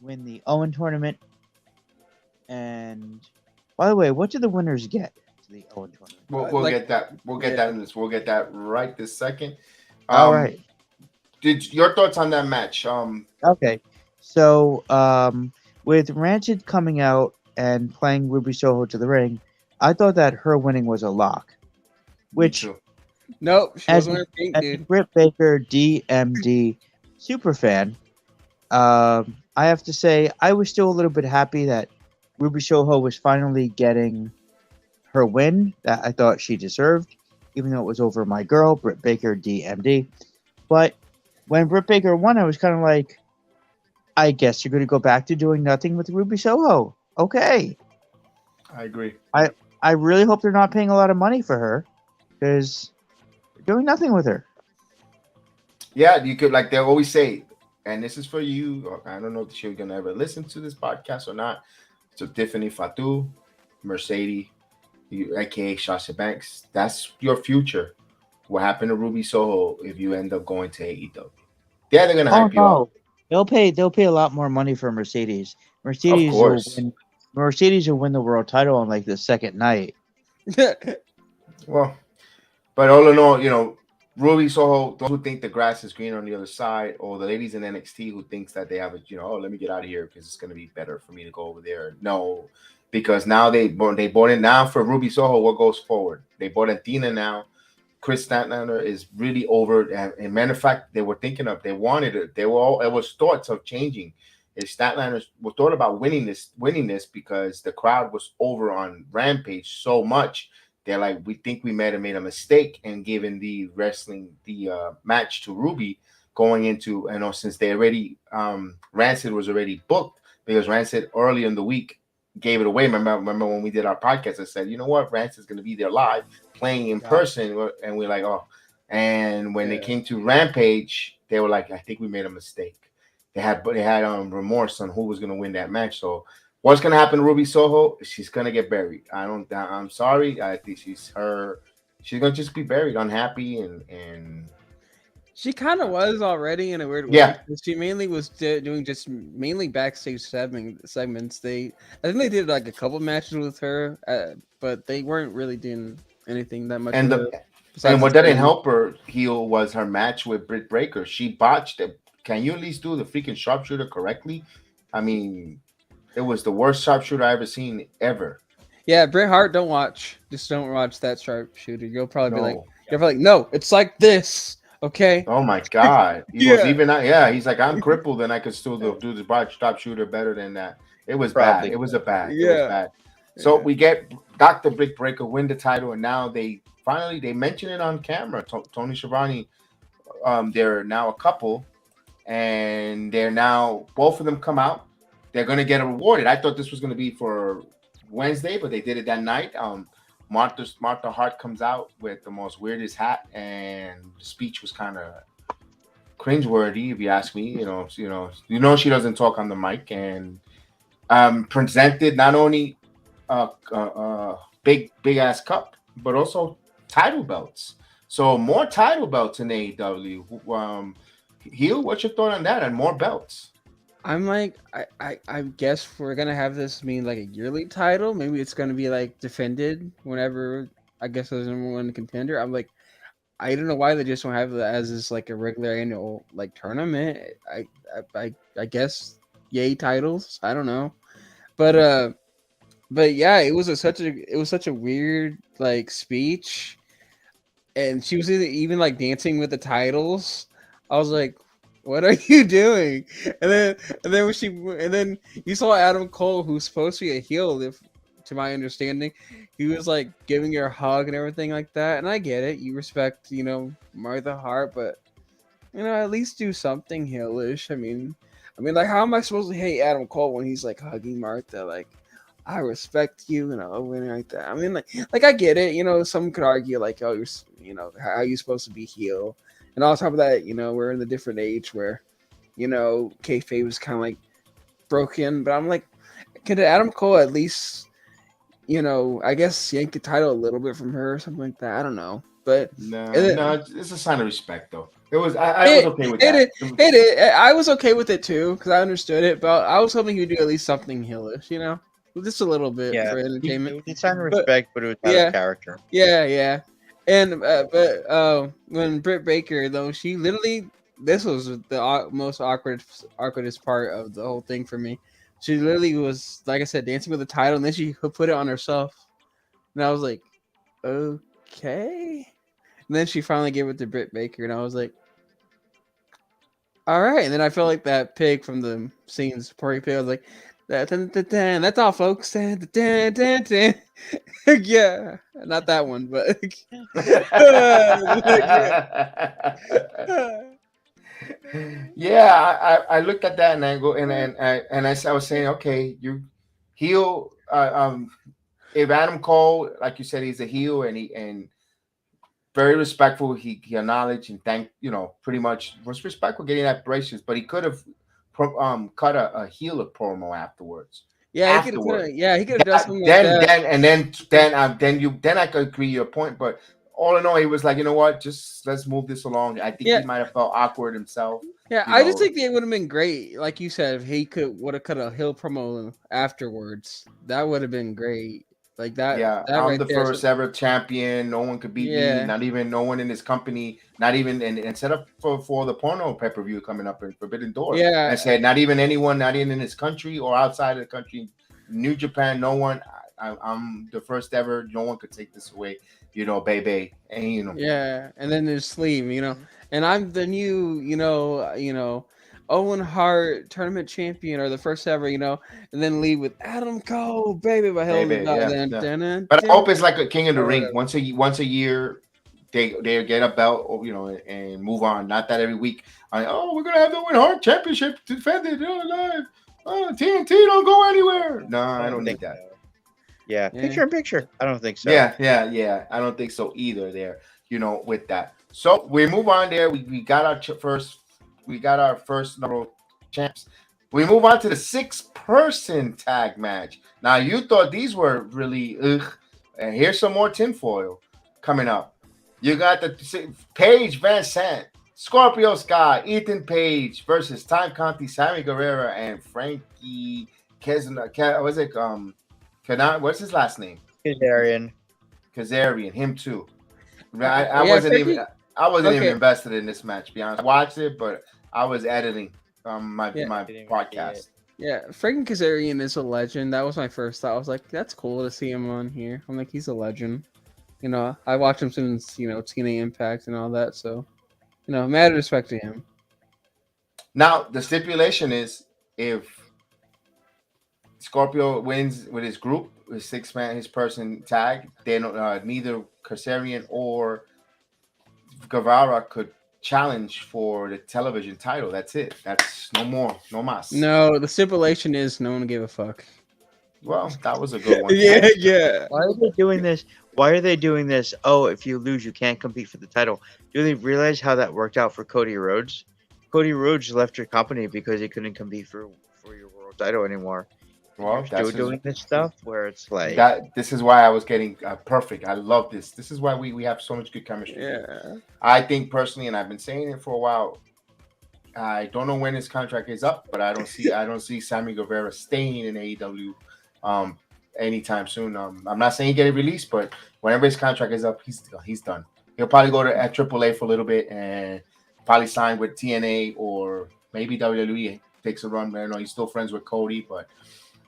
win the Owen tournament. And by the way, what do the winners get to the Owen tournament? We'll get that. We'll get that in this. We'll get that right this second. All right. Did your thoughts on that match? Okay. So with Rancid coming out and playing Ruby Soho to the ring, I thought that her winning was a lock. Which, nope, she as was wearing pink, a dude. Britt Baker DMD super fan, I have to say I was still a little bit happy that Ruby Soho was finally getting her win that I thought she deserved, even though it was over my girl, Britt Baker DMD. But when Britt Baker won, I was kind of like, I guess you're going to go back to doing nothing with Ruby Soho. Okay. I agree. I really hope they're not paying a lot of money for her because they're doing nothing with her. Yeah, you could, like they always say, and this is for you. I don't know if you're going to ever listen to this podcast or not. So Tiffany Fatu, Mercedes, aka Sasha Banks, that's your future. What happened to Ruby Soho if you end up going to AEW? Yeah, they're gonna hype you up. They'll pay a lot more money for Mercedes. Mercedes will win the world title on like the second night. Well, but all in all, Ruby Soho, those who think the grass is green on the other side, or the ladies in NXT who thinks that they have let me get out of here because it's gonna be better for me to go over there. No, because now they bought it now for Ruby Soho. What goes forward? They bought Athena now. Kris Statlander is really over. And matter of fact, they were thinking of, they wanted it. It was thoughts of changing. If Statlander was thought about winning this because the crowd was over on Rampage so much. They're like, we think we might have made a mistake in giving the match to Ruby going into, since they already, Rancid was already booked because Rancid early in the week gave it away. Remember when we did our podcast, I said, you know what, Rancid's going to be there live playing in person. And we're like, oh. And when they came to Rampage, they were like, I think we made a mistake. They had remorse on who was going to win that match. So what's going to happen to Ruby Soho? She's going to get buried. I'm sorry. I think she's going to just be buried, unhappy. And she kind of was already in a weird way. Yeah. She mainly was doing just mainly backstage segments. I think they did like a couple matches with her, but they weren't really doing anything that much. And what didn't help her heal was her match with Britt Baker. She botched it. Can you at least do the freaking sharpshooter correctly? I mean, it was the worst sharpshooter I ever seen ever. Yeah, Bret Hart, just don't watch that sharpshooter. You'll probably be like, no, it's like this. Okay. Oh my God. He Yeah. goes, even he's like, I'm crippled and I could still do the broad stop shooter better than that. It was Probably. bad. It was bad. Yeah. So Yeah. we get Dr. Britt Breaker win the title, and now they mention it on camera. Tony Schiavone, they're now a couple, and they're now both of them come out. They're gonna get rewarded. I thought this was gonna be for Wednesday, but they did it that night. Martha Hart comes out with the most weirdest hat, and the speech was kind of cringeworthy, if you ask me. She doesn't talk on the mic, and presented not only big ass cup, but also title belts. So more title belts in AEW. Heel, what's your thought on that? And more belts. I'm like, I guess we're gonna have this mean like a yearly title. Maybe it's gonna be like defended whenever I guess there's number one contender. I'm like, I don't know why they just don't have it as this like a regular annual like tournament. I guess yay titles. I don't know, but yeah, it was such a weird like speech, and she was even like dancing with the titles. I was like, what are you doing? And then you saw Adam Cole, who's supposed to be a heel, to my understanding, he was like giving her a hug and everything like that. And I get it, you respect, Martha Hart, but at least do something heelish. I mean, like, how am I supposed to hate Adam Cole when he's like hugging Martha? Like, I respect you, Owen like that. I mean, like I get it. Some could argue like, oh, how are you supposed to be heel? And on top of that, we're in the different age where, kayfabe is kind of like broken. But I'm like, could Adam Cole at least, I guess yank the title a little bit from her or something like that? I don't know. But no, it's a sign of respect, though. It was. I was okay with that. I was okay with it too because I understood it. But I was hoping he'd do at least something heelish, just a little bit for entertainment. It's sign of respect, but it was out of character. Yeah. And but when Britt Baker, though, she literally, this was the most awkwardest part of the whole thing for me. She literally was, like I said, dancing with the title, and then she put it on herself, and I was like, okay. And then she finally gave it to Britt Baker, and I was like, all right. And then I felt like that pig from the scenes, Porky Pig. I was like, that's all, folks. Yeah, not that one, but yeah, I looked at that angle, and I was saying, okay, you heel. If Adam Cole, like you said, he's a heel, and very respectful. He acknowledged and thanked, pretty much was respectful getting that braces, but he could have cut a heel promo afterwards. Yeah, he could have done something like that. Then I could agree your point, but all in all, he was like, you know what, just let's move this along. I think he might have felt awkward himself. Yeah, I just think it would have been great, like you said, if he would have cut a heel promo afterwards. That would have been great. Like that. Yeah, that I'm right the there. first ever champion. No one could beat me. Not even no one in his company. Not even and set up for the porno pay-per-view coming up in Forbidden Door. Yeah, I said not even anyone, not even in his country or outside of the country, New Japan. No one. I'm the first ever. No one could take this away. Baby, and Yeah, and then there's Sleeve. And I'm the new, Owen Hart tournament champion or the first ever, and then leave with Adam Cole, baby, by hell. But I hope it's like a King of the Ring. Once a year, they get a belt, and move on. Not that every week. We're gonna have the Owen Hart championship defended live. TNT don't go anywhere. No, I don't need that. Yeah, picture in picture. I don't think so. Yeah. I don't think so either. There, with that. So we move on. There, we got our first. We got our first number of champs. We move on to the 6-person tag match. Now, you thought these were really and here's some more tinfoil coming up. You got the Paige Van Sant, Scorpio Sky, Ethan Page versus Time Conti, Sammy Guerrero, and Frankie Kazarian. What's his last name? Kazarian. Him too. I wasn't even invested in this match. To be honest, I watched it, but I was editing my podcast. Yeah, Frankie Kazarian is a legend. That was my first thought. I was like, that's cool to see him on here. I'm like, he's a legend. I watched him since TNA Impact and all that. So, Mad respect to him. Now the stipulation is if Scorpio wins with his group, his 6-man, his person tag, then neither Kazarian or Guevara could challenge for the television title. That's it. That's no more, no mas. No, the stipulation is no one gave a fuck. Well, that was a good one. Yeah. Why are they doing this? Why are they doing this? Oh, if you lose, you can't compete for the title. Do they realize how that worked out for Cody Rhodes? Cody Rhodes left your company because he couldn't compete for your world title anymore. Well, You're still doing this stuff where it's like that. This is why I was getting perfect. I love this. This is why we have so much good chemistry. Yeah. I think personally, and I've been saying it for a while. I don't know when his contract is up, but I don't see Sammy Guevara staying in AEW anytime soon. I'm not saying get it released, but whenever his contract is up, he's done. He'll probably go to AAA for a little bit and probably sign with TNA or maybe WWE takes a run. I don't know. He's still friends with Cody, but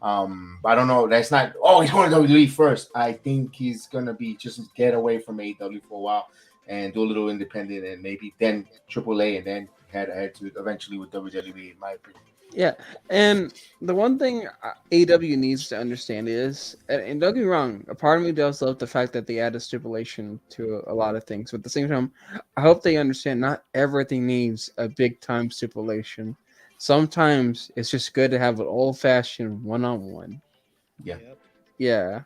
I don't know. That's not. Oh, he's going to WWE first. I think he's gonna be just get away from AEW for a while and do a little independent and maybe then AAA and then head to eventually with WWE. In my opinion. Yeah, and the one thing AEW needs to understand is, and don't get me wrong, a part of me does love the fact that they add a stipulation to a lot of things. But at the same time, I hope they understand not everything needs a big time stipulation. Sometimes it's just good to have an old fashioned one-on-one. Yeah. Yeah.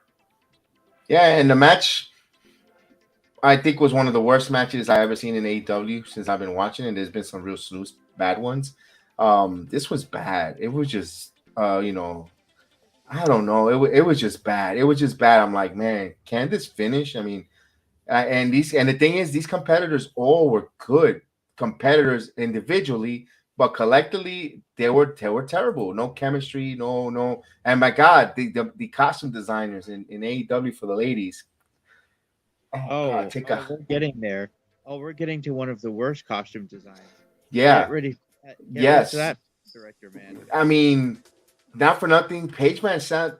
Yeah, and the match I think was one of the worst matches I ever seen in AEW since I've been watching, and there's been some real snooze bad ones. This was bad. It was just I don't know. It was just bad. It was just bad. I'm like, man, can this finish? I mean, and the thing is, these competitors all were good competitors individually, but collectively they were terrible. No chemistry, no. And my God, the costume designers in AEW for the ladies. we're getting there. Oh, we're getting to one of the worst costume designs. Yeah. Get ready. Yes. To that director, man. I mean, not for nothing, Paige VanZant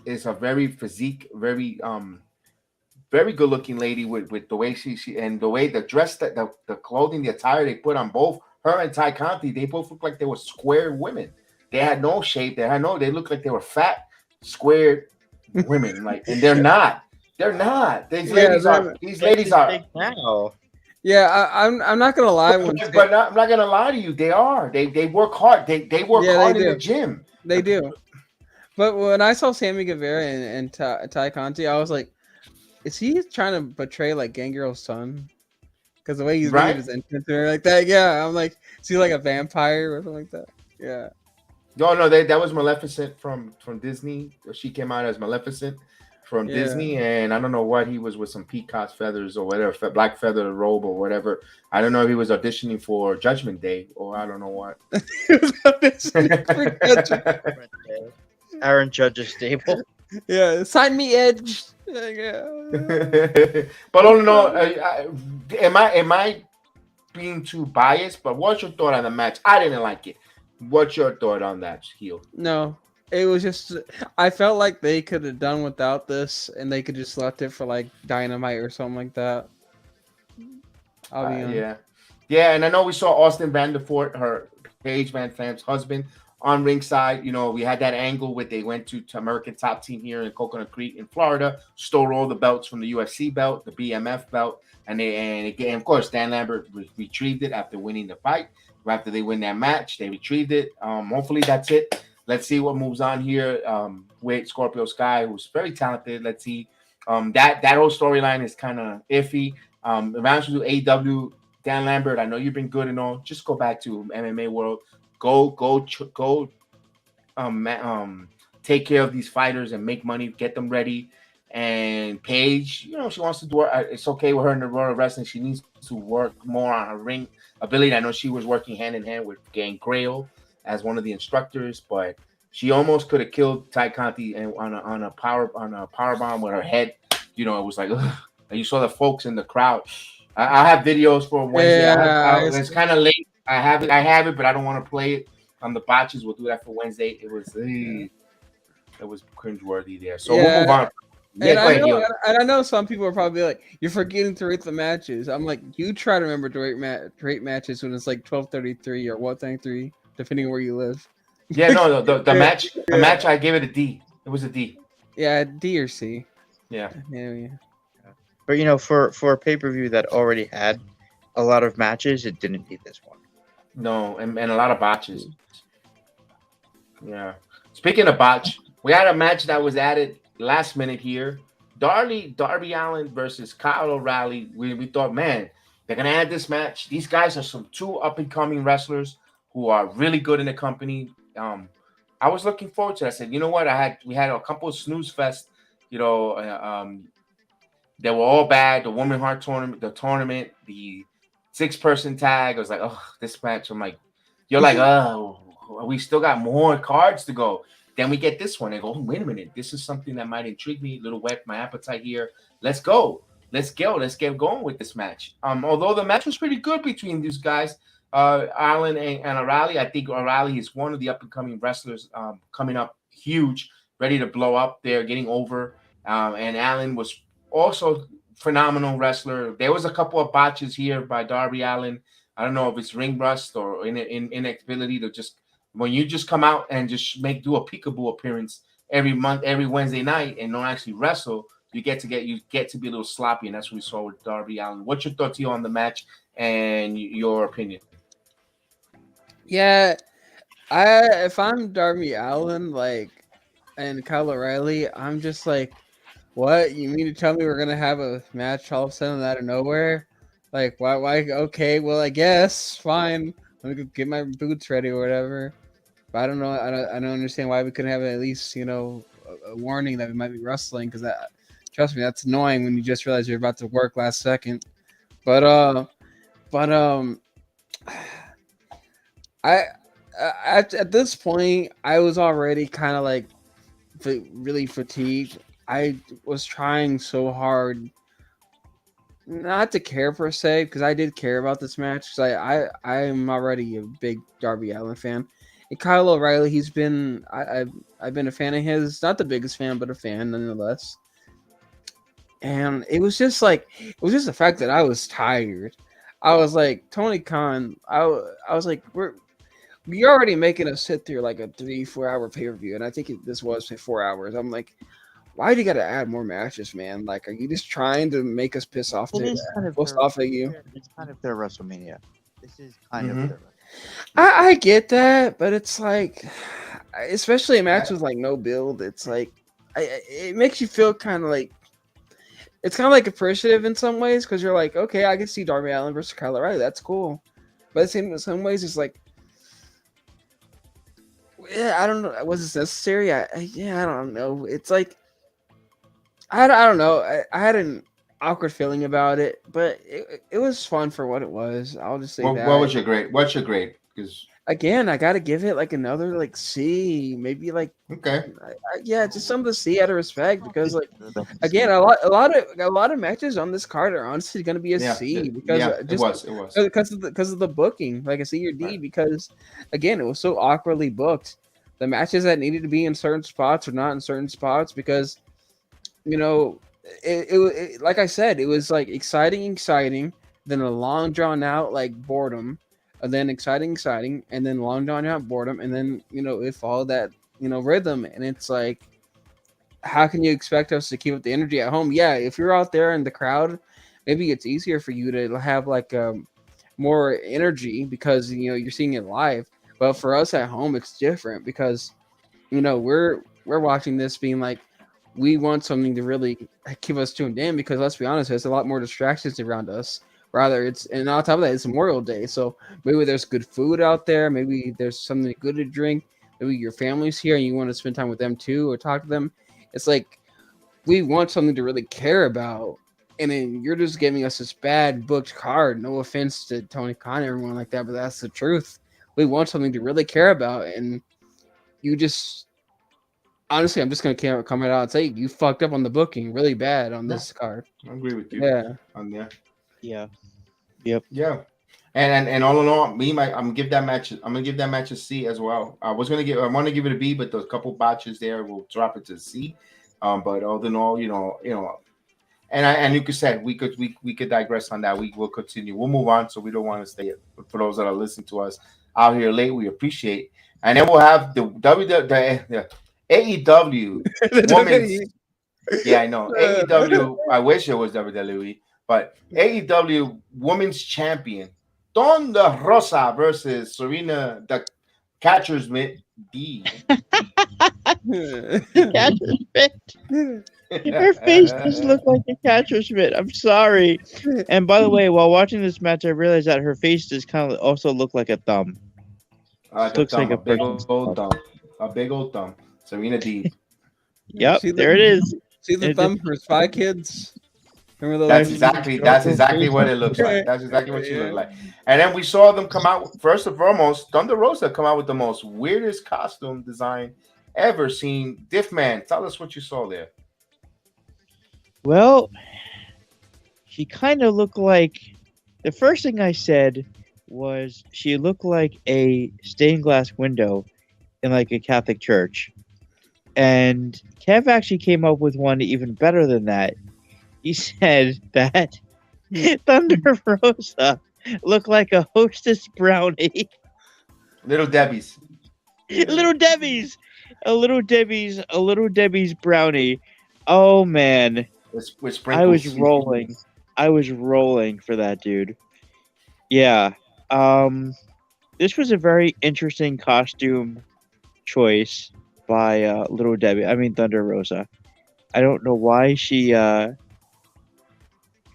is a very physique, very good looking lady with the way she and the way the dress, that the clothing, the attire they put on both her and Ty Conti, they both looked like they were square women. They had no shape. They looked like they were fat, square women. Like, and they're not. They're not. These ladies are now. Yeah, I'm not gonna lie. I'm not gonna lie to you. They are. They work hard. They work hard in the gym. They do. But when I saw Sammy Guevara and Ty Conti, I was like, is he trying to portray like Gangrel's son? Because the way he's doing his entrance like that. Yeah, I'm like, is he like a vampire or something like that? Yeah. No, that was Maleficent from Disney. She came out as Maleficent from Disney, and I don't know what he was with some peacock's feathers or whatever, black feather robe or whatever. I don't know if he was auditioning for Judgment Day or I don't know what. Aaron Judge's stable. Yeah, sign me, Edge. Yeah. But all in all, am I being too biased? But what's your thought on the match? I didn't like it. What's your thought on that, heel? No. It was just, I felt like they could have done without this, and they could just left it for like Dynamite or something like that. I'll be honest. Yeah, and I know we saw Austin Vanderford, her Paige VanZant's husband, on ringside. You know, we had that angle where they went to American Top Team here in Coconut Creek in Florida, stole all the belts from the UFC belt, the BMF belt, and again, of course, Dan Lambert retrieved it after winning the fight. After they win that match, they retrieved it. Hopefully, that's it. Let's see what moves on here with Scorpio Sky, who's very talented. Let's see. That whole storyline is kind of iffy. Eventually, AEW, Dan Lambert, I know you've been good and all. Just go back to MMA world. Go. Take care of these fighters and make money. Get them ready. And Paige, you know, she wants to do it. It's okay with her in the world of wrestling. She needs to work more on her ring ability. I know she was working hand in hand with Gangrel as one of the instructors, but she almost could have killed Ty Conti on a power bomb with her head. You know, it was like, ugh. And you saw the folks in the crowd. I have videos for Wednesday. Yeah, it's kind of late. I have it, but I don't want to play it on the botches. We'll do that for Wednesday. It was cringeworthy there. So we'll move on. Yeah, go ahead, you. And I know some people are probably like, "You're forgetting to rate the matches." I'm like, you try to remember to rate matches when it's like 12:33 or 1:33, depending on where you live. Yeah, no, the match, I gave it a D. It was a D. Yeah, D or C. Yeah. Yeah. But you know, for a pay per view that already had a lot of matches, it didn't need this one. No, and a lot of botches. Yeah. Speaking of botch, we had a match that was added last minute here. Darby Allin versus Kyle O'Reilly. We thought, man, they're gonna add this match. These guys are some two up and coming wrestlers who are really good in the company. I was looking forward to it. I said, you know what? We had a couple of snooze fest. You know, they were all bad. The Woman Heart tournament, the 6-person tag. I was like, oh, this match. I'm like, you're like, oh, we still got more cards to go. Then we get this one and go, oh, wait a minute. This is something that might intrigue me, a little whet my appetite here. Let's go. Let's get going with this match. Although the match was pretty good between these guys, Allin and O'Reilly. I think O'Reilly is one of the up-and-coming wrestlers coming up huge, ready to blow up there, getting over. And Allin was also phenomenal wrestler. There was a couple of botches here by Darby Allin. I don't know if it's ring rust or inability to just when you just come out and just do a peekaboo appearance every month, every Wednesday night, and don't actually wrestle, you get to be a little sloppy, and that's what we saw with Darby Allin. What's your thoughts here on the match and your opinion? Yeah, if I'm Darby Allin, like, and Kyle O'Reilly, I'm just like, what? You mean to tell me we're gonna have a match all of a sudden out of nowhere? Like, why? Okay, well, I guess fine. Let me go get my boots ready or whatever. But I don't know. I don't understand why we couldn't have at least, you know, a warning that we might be wrestling, because trust me, that's annoying when you just realize you're about to work last second. But at this point, I was already kind of like really fatigued. I was trying so hard not to care per se, because I did care about this match, because I'm already a big Darby Allin fan. And Kyle O'Reilly, I've been a fan of his, not the biggest fan, but a fan nonetheless. And it was just the fact that I was tired. I was like, Tony Khan, I was like, you're already making us sit through like a 3-4 hour pay-per-view, and I think this was 4 hours. I'm like, why do you got to add more matches, man? Like, are you just trying to make us piss off at you? It's kind of their WrestleMania. This is kind of their. I get that, but it's like, especially a match with like no build, it's like, it makes you feel kind of like, it's kind of like appreciative in some ways, because you're like, okay, I can see Darby Allin versus Kyle O'Reilly, that's cool. But in some ways, it's like, yeah, I don't know, was this necessary? I don't know. It's like, I don't know. I had an awkward feeling about it, but it was fun for what it was. I'll just say that. What was your grade? What's your grade? Because again, I got to give it like another like C, maybe like okay. Yeah, just some of the C out of respect, because like again, a lot of matches on this card are honestly going to be a C, because it was because of the booking, like a C or D, right. Because again, it was so awkwardly booked. The matches that needed to be in certain spots are not in certain spots, because you know, it like I said, it was like exciting, then a long drawn out like boredom, and then exciting, and then long drawn out boredom, and then you know it followed that rhythm, and it's like, how can you expect us to keep up the energy at home? Yeah, if you're out there in the crowd, maybe it's easier for you to have like more energy because you're seeing it live. But for us at home, it's different, because we're watching this being like, we want something to really keep us tuned in, because let's be honest, there's a lot more distractions around us. And on top of that, it's Memorial Day, so maybe there's good food out there, maybe there's something good to drink, maybe your family's here and you want to spend time with them too or talk to them. It's like, we want something to really care about, and then you're just giving us this bad booked card. No offense to Tony Khan and everyone like that, but that's the truth. We want something to really care about, and you just... Honestly, I'm just going to come out and say you fucked up on the booking really bad on this card. I agree with you. Yeah. On there. Yeah. Yep. Yeah. And all in all, I'm gonna give that match a C as well. I want to give it a B, but the couple botches there will drop it to C. But all in all, and you could say we could digress on that. We will continue. We'll move on, so we don't want to stay. For those that are listening to us out here late, we appreciate. And then we'll have the the AEW The women's. WWE. Yeah, I know AEW. I wish it was WWE, but AEW Women's Champion Thunder Rosa versus Serena, the catcher's mitt Deeb. Catcher's mitt. Her face does look like a catcher's mitt. I'm sorry. And by the way, while watching this match, I realized that her face does kind of also look like a thumb. Looks like a big person's old thumb. A big old thumb. Serena Deeb. Yep, See there it is. See the It- thumb for Spy Kids? Remember That's those? exactly what it looks like. That's exactly what she looked like. And then we saw them come out, first and foremost, Thunder Rosa come out with the most weirdest costume design ever seen. Diffman, tell us what you saw there. Well, she kind of looked like, the first thing I said was she looked like a stained glass window in like a Catholic church. And Kev actually came up with one even better than that. He said that Thunder Rosa looked like a Hostess brownie. Little Debbie's. Little Debbie's. A little Debbie's brownie. Oh man. With I was sprinkles. rolling. I was rolling for that dude. Yeah. This was a very interesting costume choice by Little Debbie. I mean Thunder Rosa. I don't know why she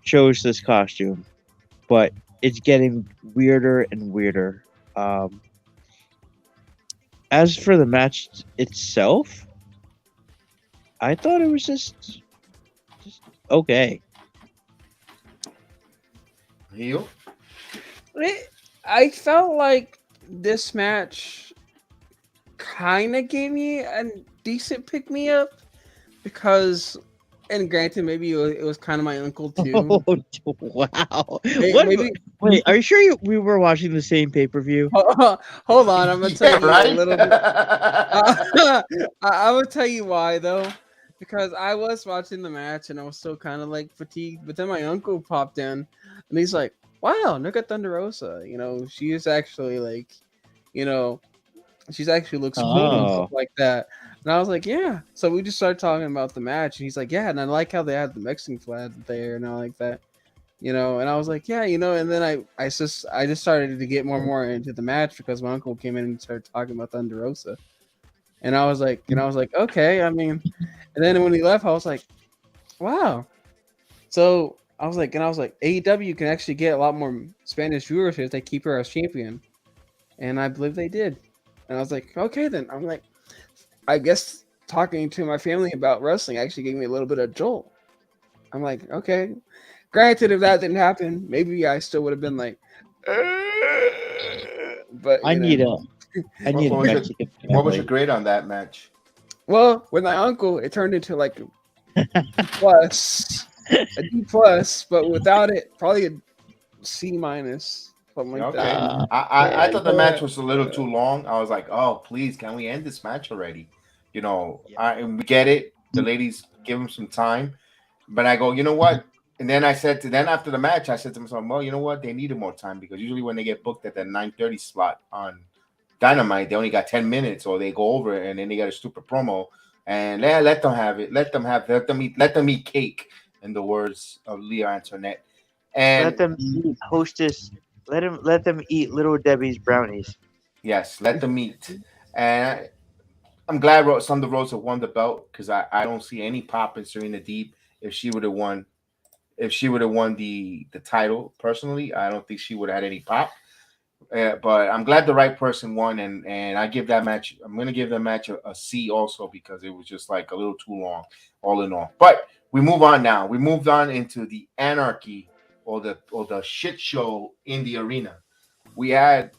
chose this costume, but it's getting weirder and weirder. As for the match itself, I thought it was just okay. Heel. I felt like this match kind of gave me a decent pick me up because, and granted, maybe it was kind of my uncle too. Oh, wow. Maybe- Wait, are you sure we were watching the same pay-per-view? Hold on, I'm gonna tell you right? a little bit. I will tell you why though, because I was watching the match and I was still kind of like fatigued. But then my uncle popped in and he's like, "Wow, look at Thunder Rosa. She is actually like, she's actually looks cool and stuff like that." And I was like, "Yeah." So we just started talking about the match, and he's like, "Yeah," and I like how they had the Mexican flag there and all like that. And I was like, yeah, and then I just started to get more and more into the match because my uncle came in and started talking about Thunder Rosa. And I was like, okay, I mean, and then when he left, I was like, wow. So I was like, AEW can actually get a lot more Spanish viewers if they keep her as champion. And I believe they did. And I was like, okay, then. I'm like, I guess talking to my family about wrestling actually gave me a little bit of jolt. I'm like, okay. Granted, if that didn't happen, maybe I still would have been like, but I need a Mexican What was family. your grade on that match? Well, with my uncle, it turned into like a D plus, but without it, probably a C mince, something like Okay. that. I thought the match was a little too long. I was like, oh, please, can we end this match already? We get it. The ladies give them some time. But I go, you know what? And then after the match, I said to myself, well, you know what? They needed more time because usually when they get booked at the 9:30 slot on Dynamite, they only got 10 minutes or they go over it and then they got a stupid promo. And let them have it. Let them eat cake, in the words of Leah Antoinette. And Let them eat Hostess. Let them eat Little Debbie's brownies. yes, let them eat. And I'm glad Thunder Rosa won the belt because I don't see any pop in Serena Deeb if she would have won. If she would have won the title, personally, I don't think she would have had any pop. But I'm glad the right person won, and I give that match. I'm gonna give that match a C also because it was just like a little too long, all in all. But we move on now. We moved on into the anarchy or the shit show in the arena. We had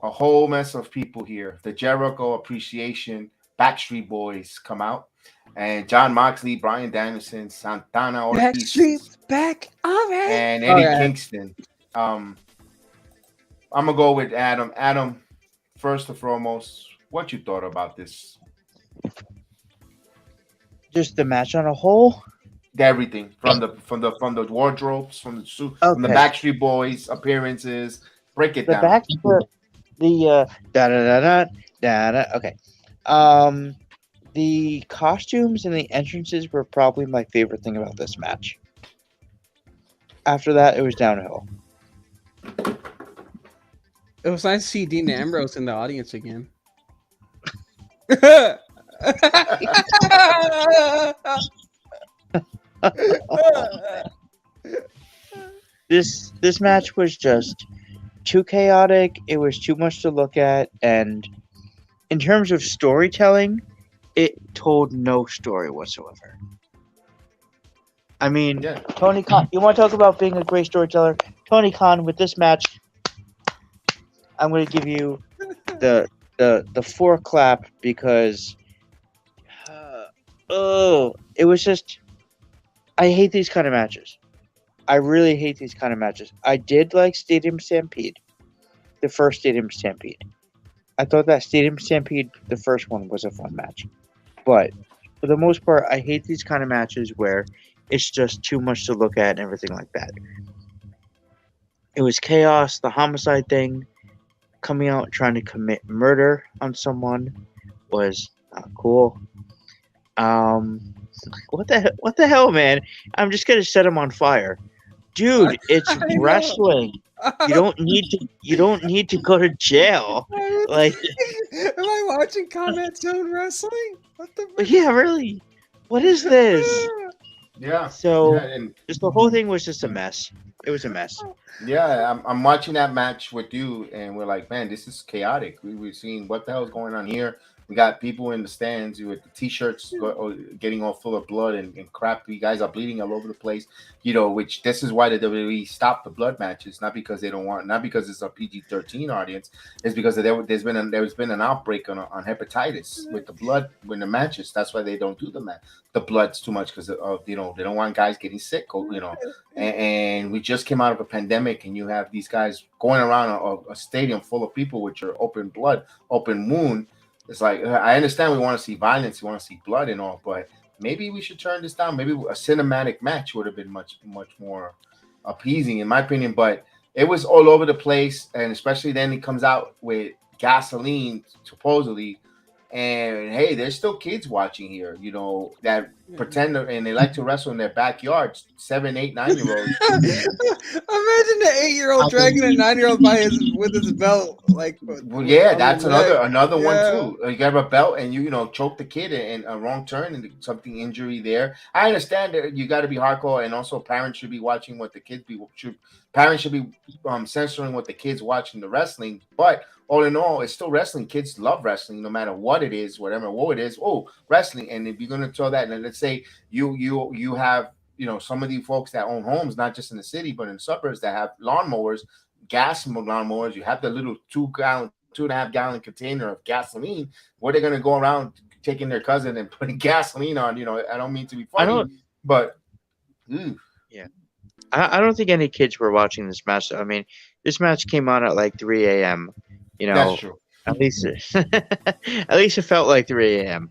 a whole mess of people here. The Jericho Appreciation Backstreet Boys come out. And John Moxley, Bryan Danielson, Santana, Ortiz, Backstreet's back, all right. and Eddie Kingston. I'm gonna go with Adam. Adam, first and foremost, what you thought about this? Just the match on a whole. Everything from the wardrobes, from the suit, from the Okay. Backstreet Boys appearances. Break it The down. back, the da da da da da. Okay. The costumes and the entrances were probably my favorite thing about this match. After that, it was downhill. It was nice to see Dean Ambrose in the audience again. This match was just too chaotic. It was too much to look at, and in terms of storytelling, it told no story whatsoever. I mean, Yeah. Tony Khan. You want to talk about being a great storyteller? Tony Khan with this match, I'm going to give you the 4 clap because it was just. I hate these kind of matches. I really hate these kind of matches. I did like Stadium Stampede, the first Stadium Stampede. I thought that Stadium Stampede, the first one, was a fun match. But for the most part, I hate these kind of matches where it's just too much to look at and everything like that. It was chaos, the homicide thing, coming out trying to commit murder on someone was not cool. What the hell, man? I'm just gonna set him on fire. Dude, it's I know. wrestling. You don't need to go to jail. Like, am I watching Combat Zone Wrestling? What the? but yeah, really. What is this? Yeah. So Yeah, and just the whole thing was just a mess. It was a mess. yeah, I'm watching that match with you, and we're like, man, this is chaotic. We were seeing what the hell is going on here. We got people in the stands with the t-shirts getting all full of blood and crap. You guys are bleeding all over the place, which this is why the WWE stopped the blood matches, not because they don't want, not because it's a PG-13 audience. It's because there's been an outbreak on hepatitis with the blood in the matches. That's why they don't do the bloods too much because they don't want guys getting sick, and we just came out of a pandemic, and you have these guys going around a stadium full of people with your open wound. It's like, I understand we want to see violence, we want to see blood and all, but maybe we should turn this down. Maybe a cinematic match would have been much, much more appeasing, in my opinion. But it was all over the place, and especially then he comes out with gasoline, supposedly. And hey, there's still kids watching here, that pretend and they like to wrestle in their backyards. 7, 8, 9-year-olds. Imagine an 8-year-old dragging a 9-year-old with his belt, like. Well, yeah, that's another one Yeah. too. You have a belt and you choke the kid in a wrong turn and something injury there. I understand that you got to be hardcore, and also parents should be watching what the kids parents should be censoring what the kids watching the wrestling. But all in all, it's still wrestling. Kids love wrestling, no matter what it is, whatever it is. Oh, wrestling. And if you're gonna tell that, and let's say you have some of these folks that own homes, not just in the city but in the suburbs, that have lawnmowers, gas lawnmowers. You have the little 2.5 gallon container of gasoline. Where they're gonna go around taking their cousin and putting gasoline on? I don't mean to be funny, but Yeah. I don't think any kids were watching this match. I mean, this match came on at like 3 a.m. That's true. At least it felt like 3 a.m.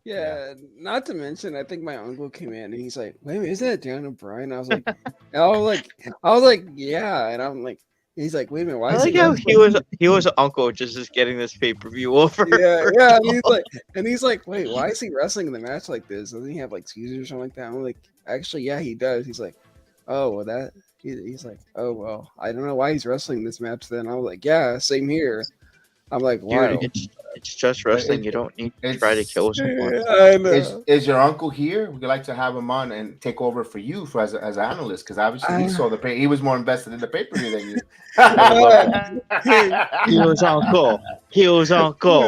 Yeah, not to mention, I think my uncle came in and he's like, "Wait a minute, is that Daniel Bryan?" I was like, "Yeah," and I'm like, he's like, "Wait a minute, why?" I is like how he was uncle just getting this pay-per-view over. Yeah, and he's like, "Wait, why is he wrestling in the match like this? Doesn't he have like seizures or something like that?" I'm like, "Actually, yeah, he does." He's like, "Oh, well, that." He's like, "Oh, well, I don't know why he's wrestling this match." Then I was like, "Yeah, same here." I'm like, "Wow." Dude, it's just wrestling. You don't need to try to kill someone. I know. Is your uncle here? We'd like to have him on and take over for you as an analyst, because obviously he saw he was more invested in the pay-per-view than you. He was uncle. He was uncle.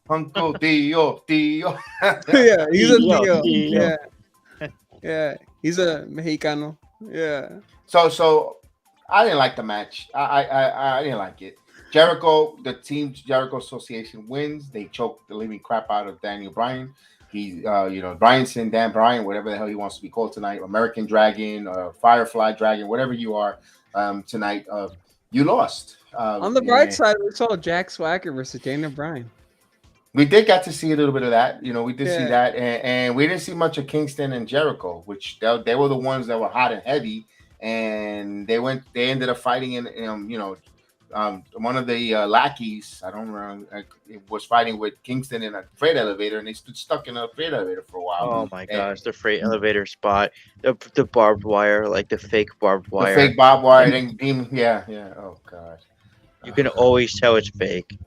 Uncle Dio. Yeah, he's a Dio. Dio. Yeah, he's a Mexicano. Yeah. So I didn't like the match. I didn't like it. Jericho Association wins. They choke the living crap out of Daniel Bryan. He's Bryanson, Dan Bryan, whatever the hell he wants to be called tonight, American Dragon, Firefly Dragon, whatever you are tonight. You lost. On the bright side, we saw Jack Swagger versus Daniel Bryan. We did get to see a little bit of that. We did see Yeah. that, and we didn't see much of Kingston and Jericho, which they were the ones that were hot and heavy, and they ended up fighting one of the lackeys. I don't remember. Was fighting with Kingston in a freight elevator, and they stood stuck in a freight elevator for a while. Oh my gosh, the freight elevator spot, the barbed wire, like the fake barbed wire. The fake barbed wire. Yeah. Oh god. You can always tell it's fake.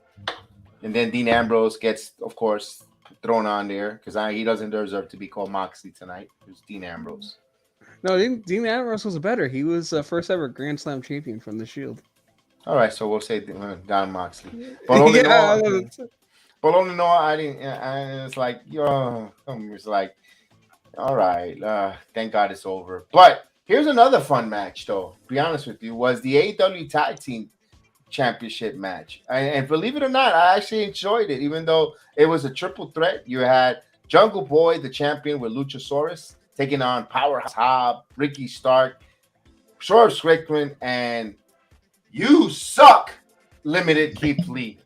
And then Dean Ambrose gets, of course, thrown on there because he doesn't deserve to be called Moxley tonight. It's Dean Ambrose. No, Dean Ambrose was better. He was the first ever Grand Slam champion from the Shield. All right, so we'll say Don Moxley. But only no, I didn't. It's like, it's like, all right. Thank God it's over. But here's another fun match, though. To be honest with you, was the AEW Tag Team Championship match, and believe it or not, I actually enjoyed it, even though it was a triple threat. You had Jungle Boy, the champion, with Luchasaurus taking on Powerhouse Hobb, Ricky Stark, Swerve Strickland, and You Suck Limited Keith Lee.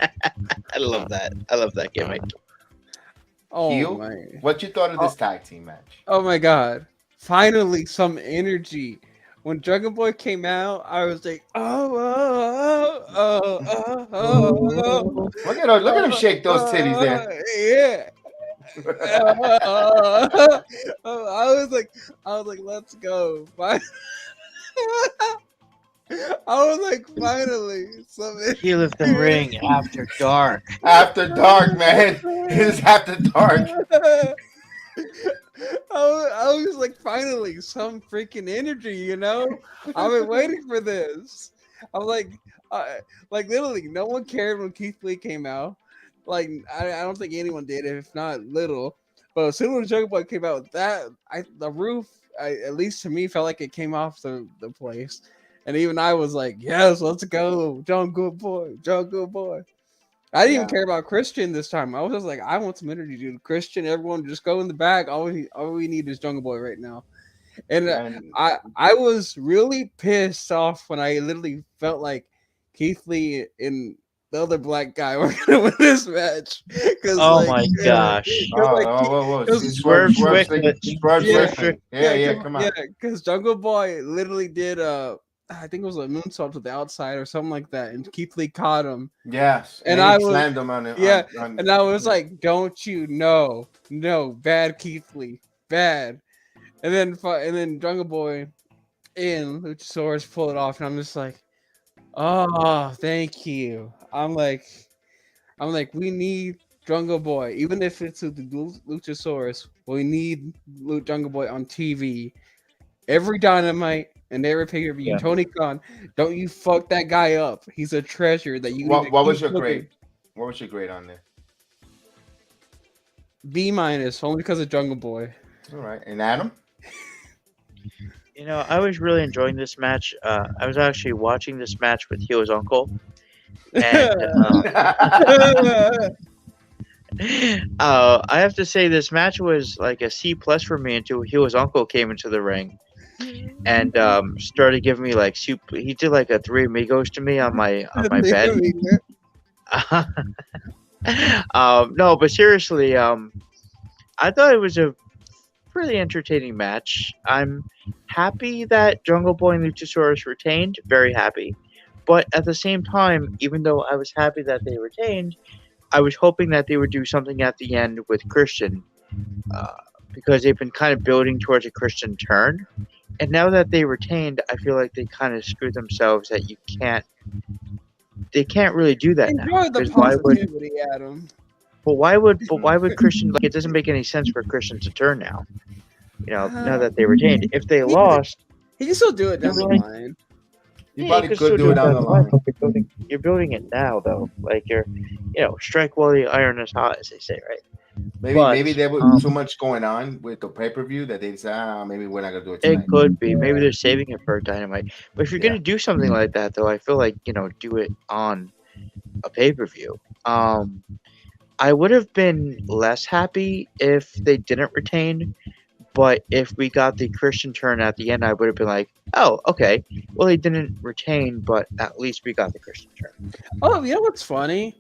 I love that. I love that gimmick. Oh my! What you thought of this tag team match? Oh my God! Finally, some energy. When Jungle Boy came out, I was like, oh. Look at him shake those titties there. Yeah. I was like, let's go. I was like, finally, something. He left the ring after dark. After dark, man. It is after dark. I was like, finally, some freaking energy, I've been waiting for this. I'm like literally, no one cared when Keith Lee came out. Like, I don't think anyone did, if not little. But as soon as Jungle Boy came out, the roof, at least to me, felt like it came off the place. And even I was like, yes, let's go, Jungle Boy. I didn't even care about Christian this time. I was just like, I want some energy, dude. Christian, everyone, just go in the back. All we need is Jungle Boy right now. And I was really pissed off when I literally felt like Keith Lee and the other black guy were gonna win this match. Oh my gosh! Swerve Strickland. Yeah, come on. Yeah, because Jungle Boy literally did I think it was a moonsault to the outside or something like that, and Keith Lee caught him. Yes, and I slammed him on it. Yeah, and I was like, "Don't you know? No, bad Keith Lee, bad." And then Jungle Boy and Luchasaurus pull it off, and I'm just like, "Oh, thank you." I'm like, we need Jungle Boy, even if it's with the Luchasaurus. We need Jungle Boy on TV every Dynamite. And every pay-per-view, yeah. Tony Khan, don't you fuck that guy up. He's a treasure that you. What was your grade? What was your grade on there? B-, only because of Jungle Boy. All right, and Adam. I was really enjoying this match. I was actually watching this match with Hio's uncle, and I have to say this match was like a C+ for me until Hio's uncle came into the ring. And started giving me like soup. He did like a Three Amigos to me on my bed. No, but seriously, I thought it was a pretty entertaining match. I'm happy that Jungle Boy and Luchasaurus retained. Very happy, but at the same time, even though I was happy that they retained, I was hoping that they would do something at the end with Christian, because they've been kind of building towards a Christian turn. And now that they retained, I feel like they kind of screwed themselves that they can't really do that now. Enjoy the positivity, Adam. But why would Christian, like, it doesn't make any sense for Christian to turn now. Now that they retained. If they lost, he can still do it down the line. You probably could do it down the line. You're building it now, though. Like, you're, strike while the iron is hot, as they say, right? Maybe there was too much going on with the pay-per-view that they said, maybe we're not gonna do it tonight. It could be. Maybe they're saving it for Dynamite. But if you're gonna do something like that, though, I feel like do it on a pay-per-view. I would have been less happy if they didn't retain, but if we got the Christian turn at the end, I would have been like, oh, okay. Well, they didn't retain, but at least we got the Christian turn. Oh, you know what's funny?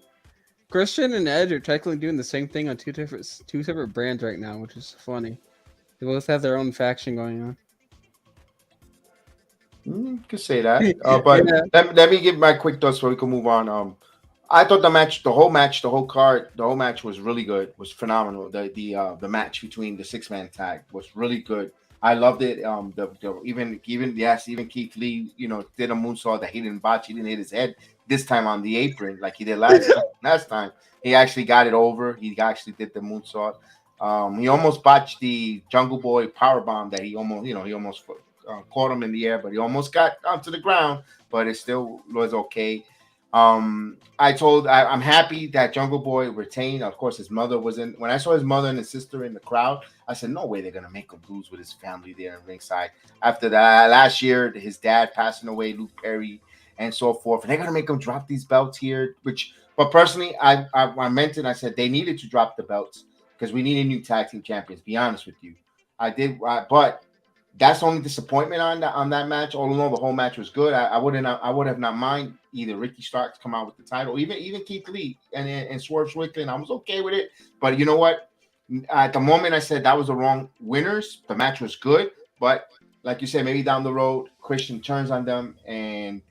Christian and Edge are technically doing the same thing on two separate brands right now, which is funny. They both have their own faction going on. Could say that. But Yeah. let me give my quick thoughts so we can move on. I thought the whole match was really good. Was phenomenal. The match between the 6-man tag was really good. I loved it. Even Keith Lee, did a moonsault that he didn't botch. He didn't hit his head this time on the apron like he did last time. He actually got it over. He actually did the moonsault. He almost botched the Jungle Boy powerbomb that he almost caught him in the air, but he almost got onto the ground, but it still was okay. I'm happy that Jungle Boy retained. Of course, his mother was in. When I saw his mother and his sister in the crowd, I said, no way they're going to make him lose with his family there in ringside. After that, last year, his dad passing away, Luke Perry, and so forth. And they're going to make him drop these belts here, but personally, I meant it. I said they needed to drop the belts because we needed new tag team champions, be honest with you. But that's the only disappointment on that match. All in all, the whole match was good. I would have not mind either Ricky Starks come out with the title, even Keith Lee and Swerve Strickland. I was okay with it. But you know what? At the moment, I said that was the wrong winners. The match was good, but like you said, maybe down the road, Christian turns on them,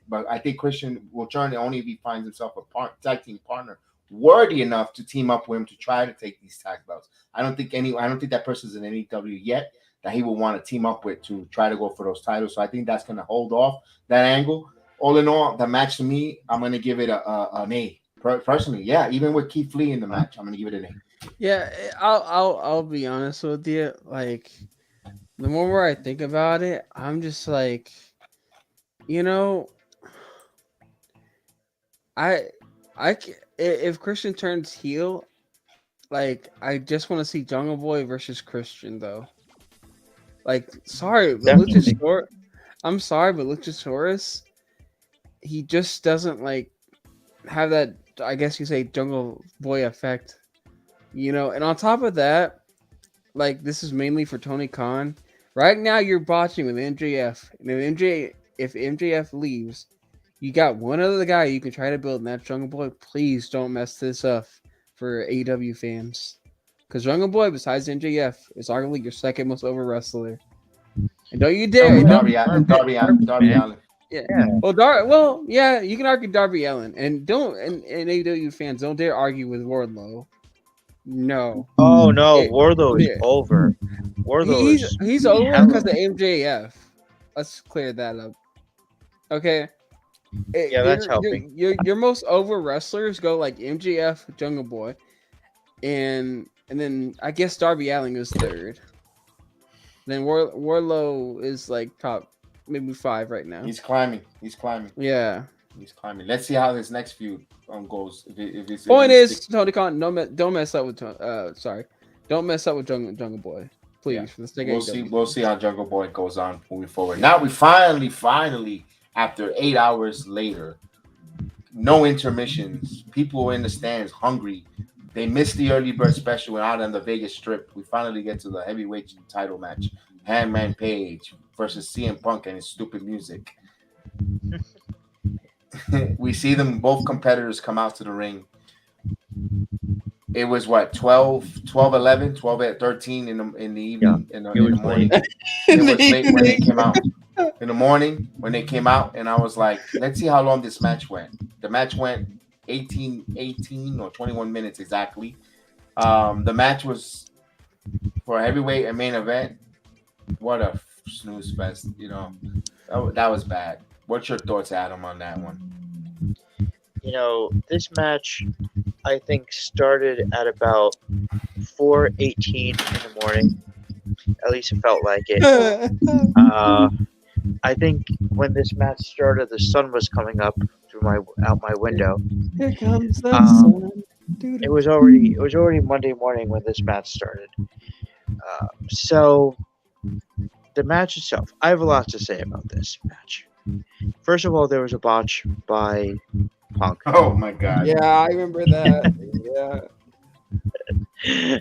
but I think Christian will turn only if he finds himself a tag team partner worthy enough to team up with him to try to take these tag belts. I don't think that person's in AEW yet that he will want to team up with to try to go for those titles. So I think that's going to hold off that angle. All in all, the match to me, I'm going to give it an A. Personally, yeah, even with Keith Lee in the match, I'm going to give it an A. Yeah, I'll be honest with you. Like, the more I think about it, I'm just like, if Christian turns heel, like, I just want to see Jungle Boy versus Christian though. Like, sorry, but I'm sorry, but Luchasaurus, he just doesn't like have that, I guess you say, Jungle Boy effect, And on top of that, like, this is mainly for Tony Khan. Right now, you're botching with MJF, and if MJF leaves, you got one other guy you can try to build, and that's Jungle Boy. Please don't mess this up for AEW fans. Because Jungle Boy, besides MJF, is arguably your second most over wrestler. And don't you dare. Darby Allin. Yeah. Well, yeah, you can argue Darby Allin. And AEW fans, don't dare argue with Wardlow. No. Oh, no. Wardlow is over. He's over because of MJF. Let's clear that up. Okay. Yeah, that's helping. Your most over wrestlers go like MJF, Jungle Boy, and then I guess Darby Allin is third. Then Wardlow is like top maybe 5 right now. He's climbing. Yeah. He's climbing. Let's see how this next feud goes. Point is, Tony Khan, don't mess up with don't mess up with Jungle Boy, please. Yeah. We'll see how Jungle Boy goes on moving forward. Now we finally, after 8 hours later, no intermissions, people in the stands hungry. They missed the early bird special out on the Vegas Strip. We finally get to the heavyweight title match: Hangman Page versus CM Punk and his stupid music. We see them, both competitors, come out to the ring. It was 12:11, 12:13 in the evening, in the morning. It was late when they came out. In the morning when they came out, and I was like, let's see how long this match went. The match went 18 or 21 minutes exactly. The match was for a heavyweight and main event. What a snooze fest, that was bad. What's your thoughts, Adam, on that one? This match, I think, started at about 4:18 in the morning. At least it felt like it. I think when this match started, the sun was coming up out my window. Here comes the sun. It was already Monday morning when this match started. So the match itself, I have a lot to say about this match. First of all, there was a botch by Punk. Oh my God! Yeah, I remember that. Yeah.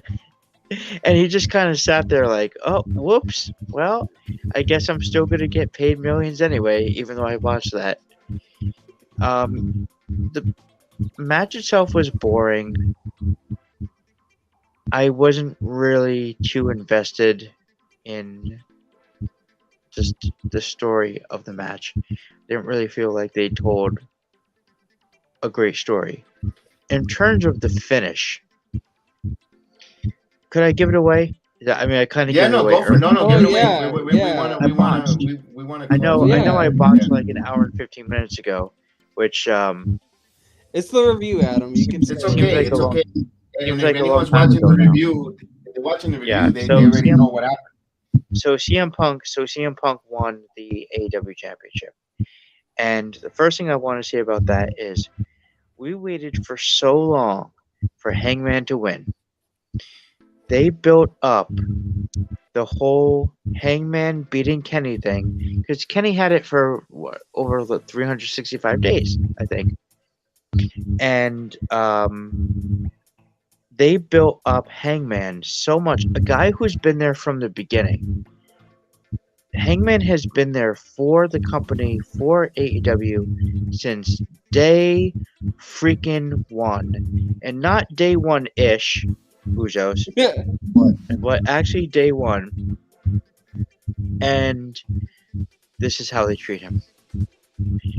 And he just kind of sat there like, oh, whoops. Well, I guess I'm still going to get paid millions anyway, even though I watched that. match itself was boring. I wasn't really too invested in just the story of the match. Didn't really feel like they told a great story. In terms of the finish, could I give it away? I mean, I kind of Yeah, gave it no, away go for it. No, no, Oh, give it away. yeah, We yeah. want to, I botched. we want I to know, close. I know, I Yeah. botched like an hour and 15 minutes ago, which It's the review, Adam. You can It's say seems okay. like a It's long, okay. And seems if like a long anyone's time watching ago the now. review, if they're watching the review, Yeah, they so already CM know what happened. So CM Punk won the AEW Championship, and the first thing I want to say about that is we waited for so long for Hangman to win. They built up the whole Hangman beating Kenny thing because Kenny had it for over 365 days, I think, and they built up Hangman so much. A guy who's been there from the beginning. Hangman has been there for the company, for AEW, since day freaking one. And not day one-ish, Usos, but actually day one. And this is how they treat him.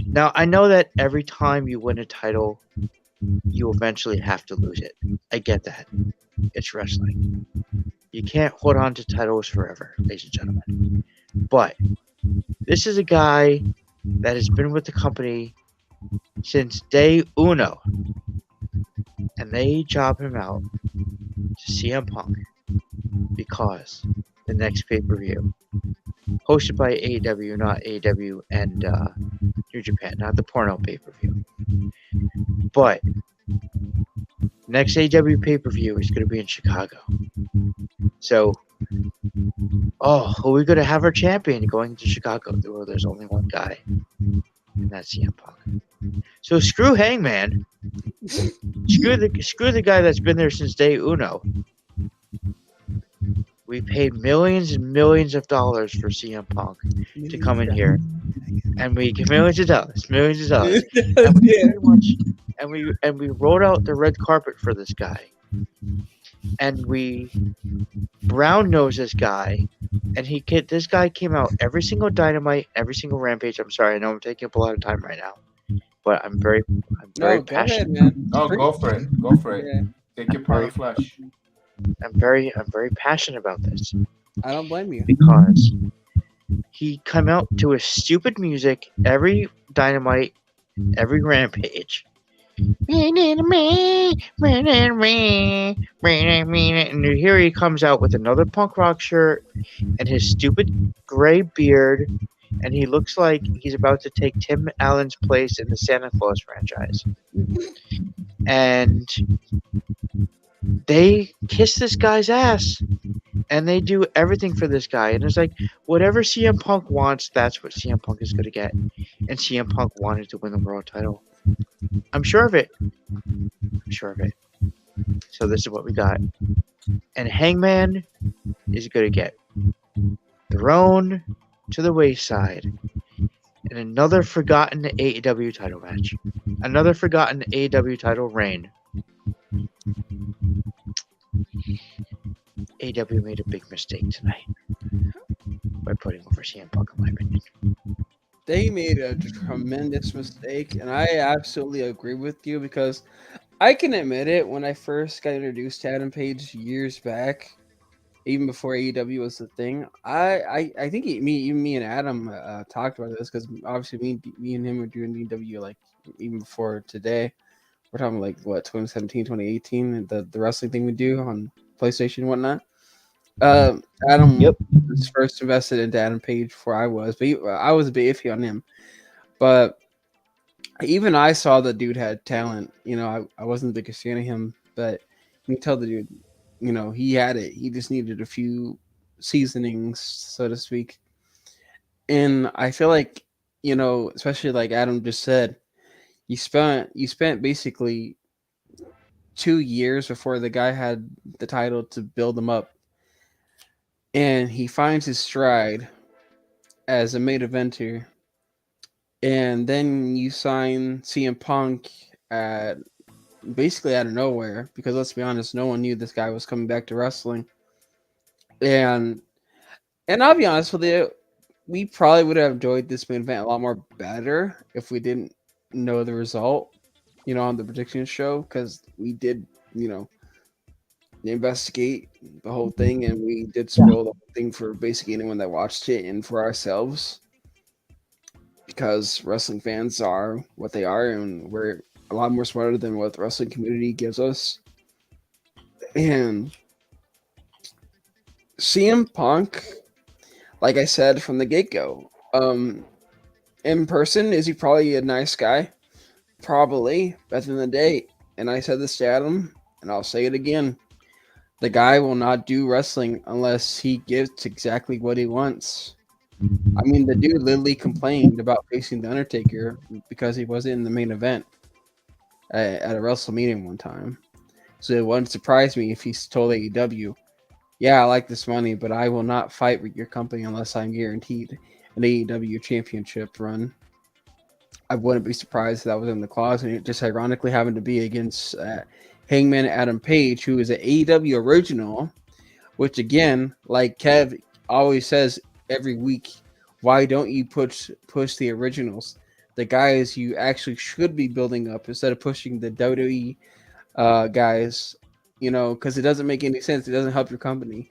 Now, I know that every time you win a title, you eventually have to lose it. I get that. It's wrestling. You can't hold on to titles forever, ladies and gentlemen. But this is a guy that has been with the company since day uno. And they job him out to CM Punk because the next pay-per-view, hosted by AEW, not AEW and New Japan, not the porno pay-per-view. But next AEW pay-per-view is going to be in Chicago. So, are we going to have our champion going to Chicago? Well, there's only one guy, and that's CM Punk. So screw Hangman. Screw the guy that's been there since day uno. We paid millions and millions of dollars for CM Punk to come in here, and we give millions of dollars, and we rolled out the red carpet for this guy, and we brown nosed this guy, and this guy came out every single Dynamite, every single Rampage. I'm sorry, I know I'm taking up a lot of time right now, but I'm very No, go passionate. ahead, man. Oh, go for it. Go for it. Yeah, Take your pound of flesh. I'm very passionate about this I don't blame you. because he come out to a stupid music every Dynamite, every Rampage. And here he comes out with another punk rock shirt and his stupid gray beard, and he looks like he's about to take Tim Allen's place in the Santa Claus franchise. And they kiss this guy's ass, and they do everything for this guy. And it's like, whatever CM Punk wants, that's what CM Punk is going to get. And CM Punk wanted to win the world title. I'm sure of it. So this is what we got. And Hangman is going to get thrown to the wayside in another forgotten AEW title match. Another forgotten AEW title reign. AEW made a big mistake tonight by putting over CM Punk, in my opinion. They made a tremendous mistake, and I absolutely agree with you because I can admit it. When I first got introduced to Adam Page years back, even before AEW was the thing, I think me and Adam talked about this because obviously me and him were doing AEW like even before today. We're talking like what 2017, 2018, the wrestling thing we do on PlayStation and whatnot. Adam was first invested into Adam Page before I was, but I was a bit iffy on him. But even I saw the dude had talent. You know, I wasn't the biggest fan of him, but you can tell the dude, you know, he had it. He just needed a few seasonings, so to speak. And I feel like, you know, especially like Adam just said, you spent basically 2 years before the guy had the title to build him up. And he finds his stride as a main eventer. And then you sign CM Punk at basically out of nowhere because let's be honest, no one knew this guy was coming back to wrestling. And I'll be honest with you, we probably would have enjoyed this main event a lot more better if we didn't know the result, on the prediction show because we did, investigate the whole thing and we did spoil the whole thing for basically anyone that watched it and for ourselves because wrestling fans are what they are and we're a lot more smarter than what the wrestling community gives us. And CM Punk, like I said from the get-go, in person, is he probably a nice guy? Probably, but at the end of the day, and I said this to Adam, and I'll say it again, the guy will not do wrestling unless he gets exactly what he wants. I mean, the dude literally complained about facing The Undertaker because he wasn't in the main event at a WrestleMania one time. So it wouldn't surprise me if he's told AEW, yeah, I like this money, but I will not fight with your company unless I'm guaranteed an AEW championship run. I wouldn't be surprised if that was in the clause, and it just ironically happened to be against Hangman Adam Page, who is an AEW original, which again, like Kev always says every week, why don't you push the originals, the guys you actually should be building up instead of pushing the WWE guys, because it doesn't make any sense. It doesn't help your company.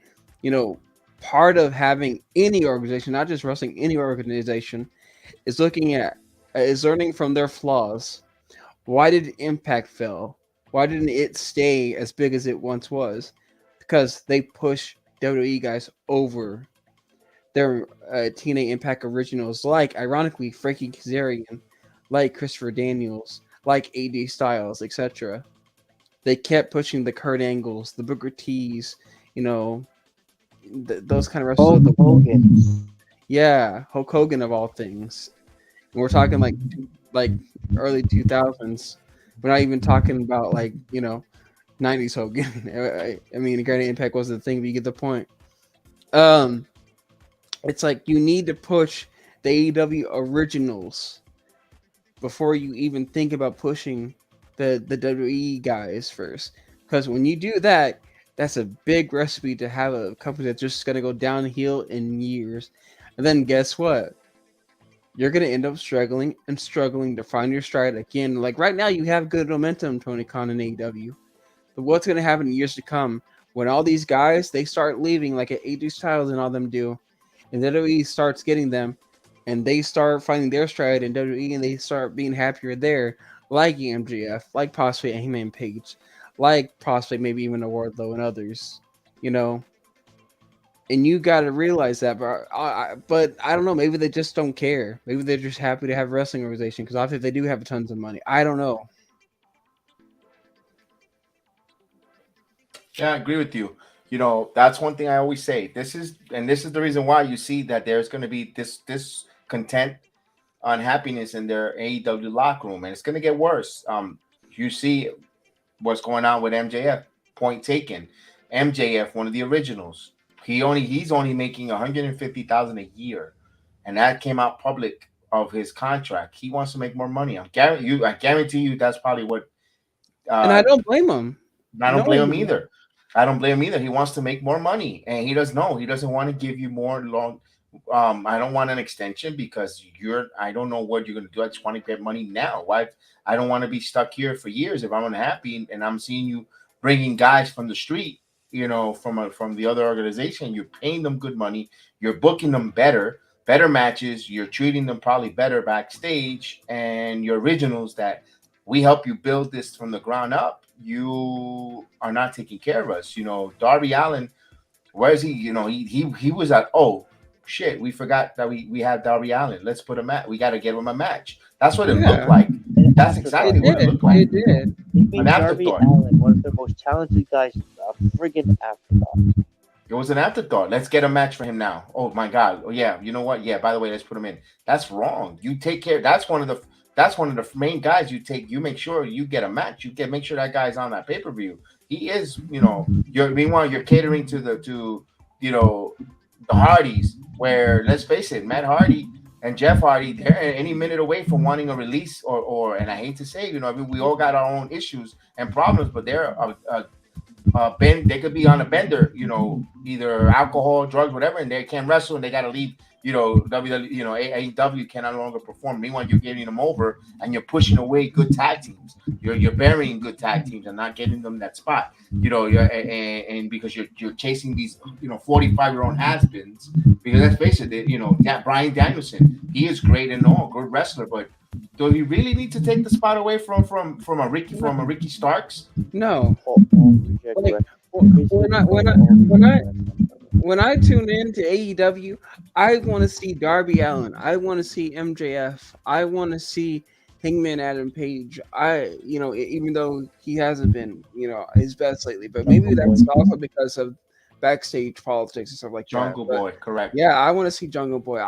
Part of having any organization, not just wrestling, any organization, is learning from their flaws. Why did Impact fail? Why didn't it stay as big as it once was? Because they push WWE guys over their TNA Impact originals, like, ironically, Frankie Kazarian, like Christopher Daniels, like AD Styles, etc. They kept pushing the Kurt Angles, the Booker T's, those kind of wrestlers. Hulk Hogan. Yeah, Hulk Hogan of all things. And we're talking like early 2000s. We're not even talking about 90s Hogan. I mean, Granite Impact wasn't the thing, but you get the point. It's like you need to push the AEW originals before you even think about pushing the WWE guys first. Because when you do that, that's a big recipe to have a company that's just going to go downhill in years. And then guess what? You're going to end up struggling to find your stride again. Like right now, you have good momentum, Tony Khan and AEW. But what's going to happen in years to come when all these guys, they start leaving like AJ Styles and all them do, and WWE starts getting them, and they start finding their stride in WWE, and they start being happier there, like MJF, like possibly Hangman Page, like possibly maybe even a Wardlow and others, And you got to realize that, but I don't know. Maybe they just don't care. Maybe they're just happy to have a wrestling organization because obviously they do have tons of money. I don't know. Yeah, I agree with you. That's one thing I always say. This is the reason why you see that there's going to be this content, unhappiness in their AEW locker room, and it's going to get worse. You see what's going on with MJF. Point taken. MJF, one of the originals. He's only making $150,000 a year, and that came out public of his contract. He wants to make more money. I guarantee you that's probably what. And I don't blame him. I don't blame him either. I don't blame him either. He wants to make more money, and he doesn't know. He doesn't want to give you more long. I don't want an extension because I don't know what you're going to do. I just want to get money now. Why? I don't want to be stuck here for years if I'm unhappy and I'm seeing you bringing guys from the street, from the other organization. You're paying them good money. You're booking them better matches. You're treating them probably better backstage, and your originals that we help you build this from the ground up. You are not taking care of us. Darby Allin, where is he? He was at, oh shit, we forgot that we had Darby Allin. Let's put him at. We got to give him a match. That's what it looked like. That's exactly what it looked like. It did. An Darby Allin, one of the most talented guys, a friggin' afterthought. It was an afterthought. Let's get a match for him now. Oh my God. Oh yeah. You know what? Yeah. By the way, let's put him in. That's wrong. You take care. That's one of the main guys you take. You make sure you get a match. Make sure that guy's on that pay-per-view. He is, meanwhile you're catering to the Hardys, where let's face it, Matt Hardy and Jeff Hardy, they're any minute away from wanting a release, or and I hate to say, I mean, we all got our own issues and problems, but they're they could be on a bender, either alcohol, drugs, whatever, and they can't wrestle and they got to leave. WWE, AEW can no longer perform. Meanwhile, you're getting them over and you're pushing away good tag teams. You're burying good tag teams and not getting them that spot. And because you're chasing these 45-year-old has-beens. Because let's face it, that Bryan Danielson, he is great and all, good wrestler, but do he really need to take the spot away from a Ricky Starks? No. Reject When I tune in to AEW, I want to see Darby Allin. I want to see MJF. I want to see Hangman Adam Page. Even though he hasn't been, his best lately, but maybe that's also because of backstage politics and stuff like Jungle that. Boy, correct. Yeah, I want to see Jungle Boy.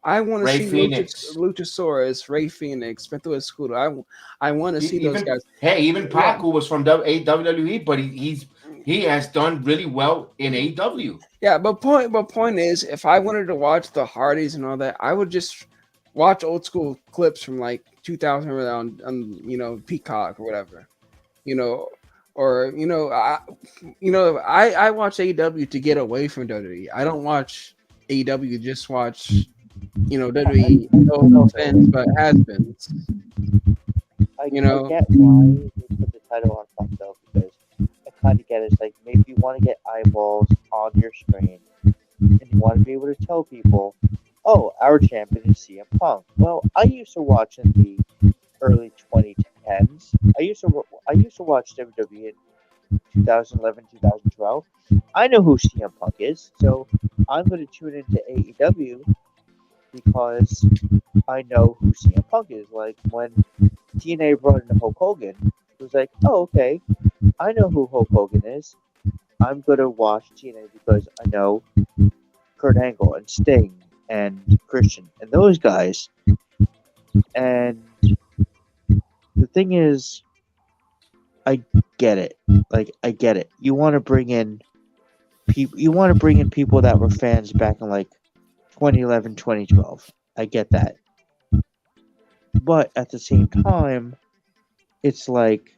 I want to see Phoenix. Luchasaurus, Ray Phoenix, Bento Escudo. I want to see those guys. Hey, even Pac, who was from WWE, but he has done really well in AEW. Yeah, but point is, if I wanted to watch the Hardys and all that, I would just watch old school clips from like 2000 on Peacock or whatever, I watch AEW to get away from WWE. I don't watch AEW to just watch WWE. No offense, but has-beens. I get why they put the title on top though, because I kind of get it. It's like maybe you want to get eyeballs on your screen, and you want to be able to tell people, "Oh, our champion is CM Punk." Well, I used to watch in the early 2010s. I used to watch WWE in 2011, 2012. I know who CM Punk is, so I'm going to tune into AEW because I know who CM Punk is. Like when TNA brought in Hulk Hogan, it was like, oh, okay, I know who Hulk Hogan is. I'm going to watch TNA because I know Kurt Angle and Sting and Christian and those guys. And the thing is, I get it. Like, I get it. You want to bring in people. You want to bring in people that were fans back in like 2011, 2012. I get that. But at the same time, it's like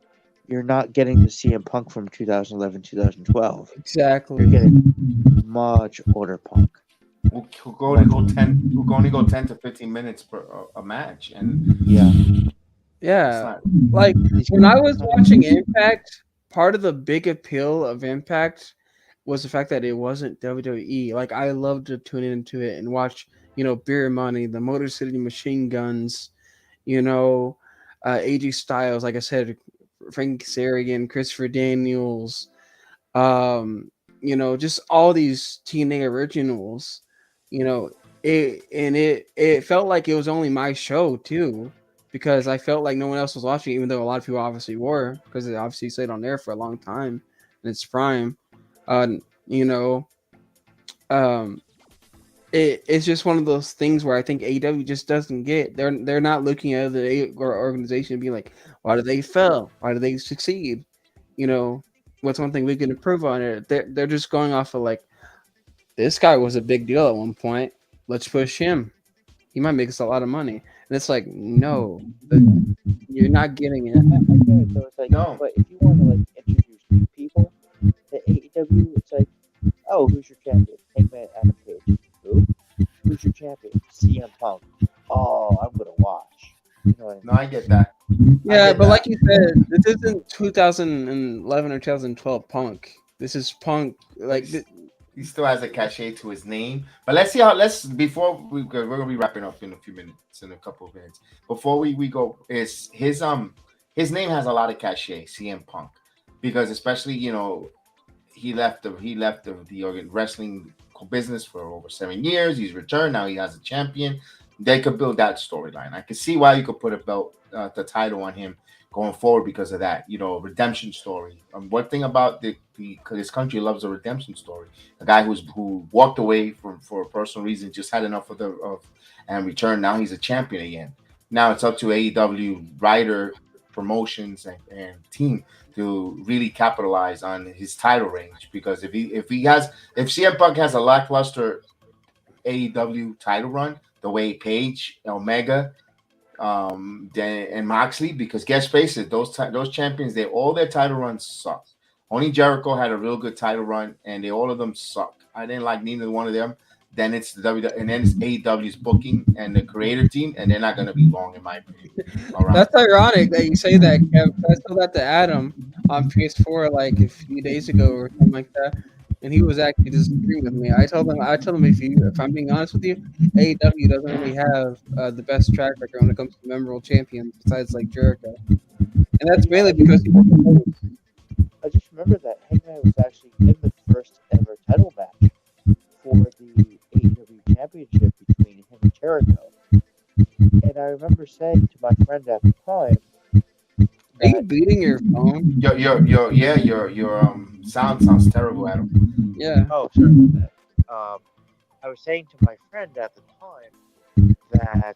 you're not getting the CM Punk from 2011, 2012. Exactly. You're getting much older Punk. Who only go 10 to 15 minutes per a match, and yeah. Like when I was watching Impact, part of the big appeal of Impact was the fact that it wasn't WWE. Like I loved to tune into it and watch, Beer Money, the Motor City Machine Guns, AJ Styles, like I said, Frank Kazarian, Christopher Daniels, just all these TNA originals. It felt like it was only my show too, because I felt like no one else was watching, even though a lot of people obviously were, because it obviously stayed on there for a long time in its prime. It's just one of those things where I think AEW just doesn't get. They're not looking at the organization and being like, why did they fail? Why did they succeed? What's one thing we can improve on it? They're just going off of like, this guy was a big deal at one point. Let's push him. He might make us a lot of money. And it's like, no, you're not getting it. I get it. So it's like, no. But if you want to like introduce new people to AEW, it's like, oh, who's your champion? Hangman Adam Page. Who? Who's your champion? CM Punk. Oh, I'm gonna watch. No, I get that. Yeah, but like you said, this isn't 2011 or 2012 Punk. This is Punk. Like. He still has a cachet to his name, but let's see how. Before we're gonna be wrapping up in a few minutes, in a couple of minutes. Before we go, is his name has a lot of cachet, CM Punk, because especially he left the wrestling business for over 7 years. He's returned now. He has a champion. They could build that storyline. I could see why you could put the title on him going forward because of that, redemption story. One thing about this country loves a redemption story. A guy who walked away for a personal reason, just had enough and returned. Now he's a champion again. Now it's up to AEW writer, promotions, and team to really capitalize on his title range. Because if CM Punk has a lackluster AEW title run, the way Page, Omega, and Moxley, because guess face it, those champions, all their title runs suck. Only Jericho had a real good title run, and all of them suck. I didn't like neither one of them. Then it's the and then it's AEW's booking and the creator team, and they're not going to be long in my opinion. That's ironic that you say that, Kev. I told that to Adam on PS4 like a few days ago or something like that, and he was actually disagreeing with me. I told him if I'm being honest with you, AEW doesn't really have the best track record when it comes to memorable champions besides like Jericho, and that's mainly because he I just remember that Hangman was actually in the first ever title match for the AEW Championship between him and Jericho. And I remember saying to my friend at the time, are you beating your phone? Your sound sounds terrible, Adam. Yeah. oh, sorry about that. I was saying to my friend at the time that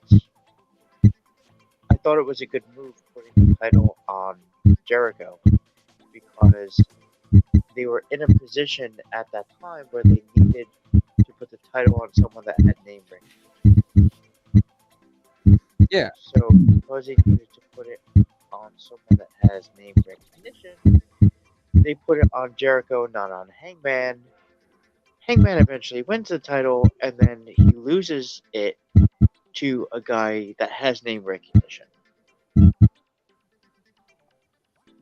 I thought it was a good move putting the title on Jericho because they were in a position at that time where they needed to put the title on someone that had name recognition. Yeah. So because they needed to put it on someone that has name recognition, they put it on Jericho, not on Hangman. Hangman eventually wins the title, and then he loses it to a guy that has name recognition.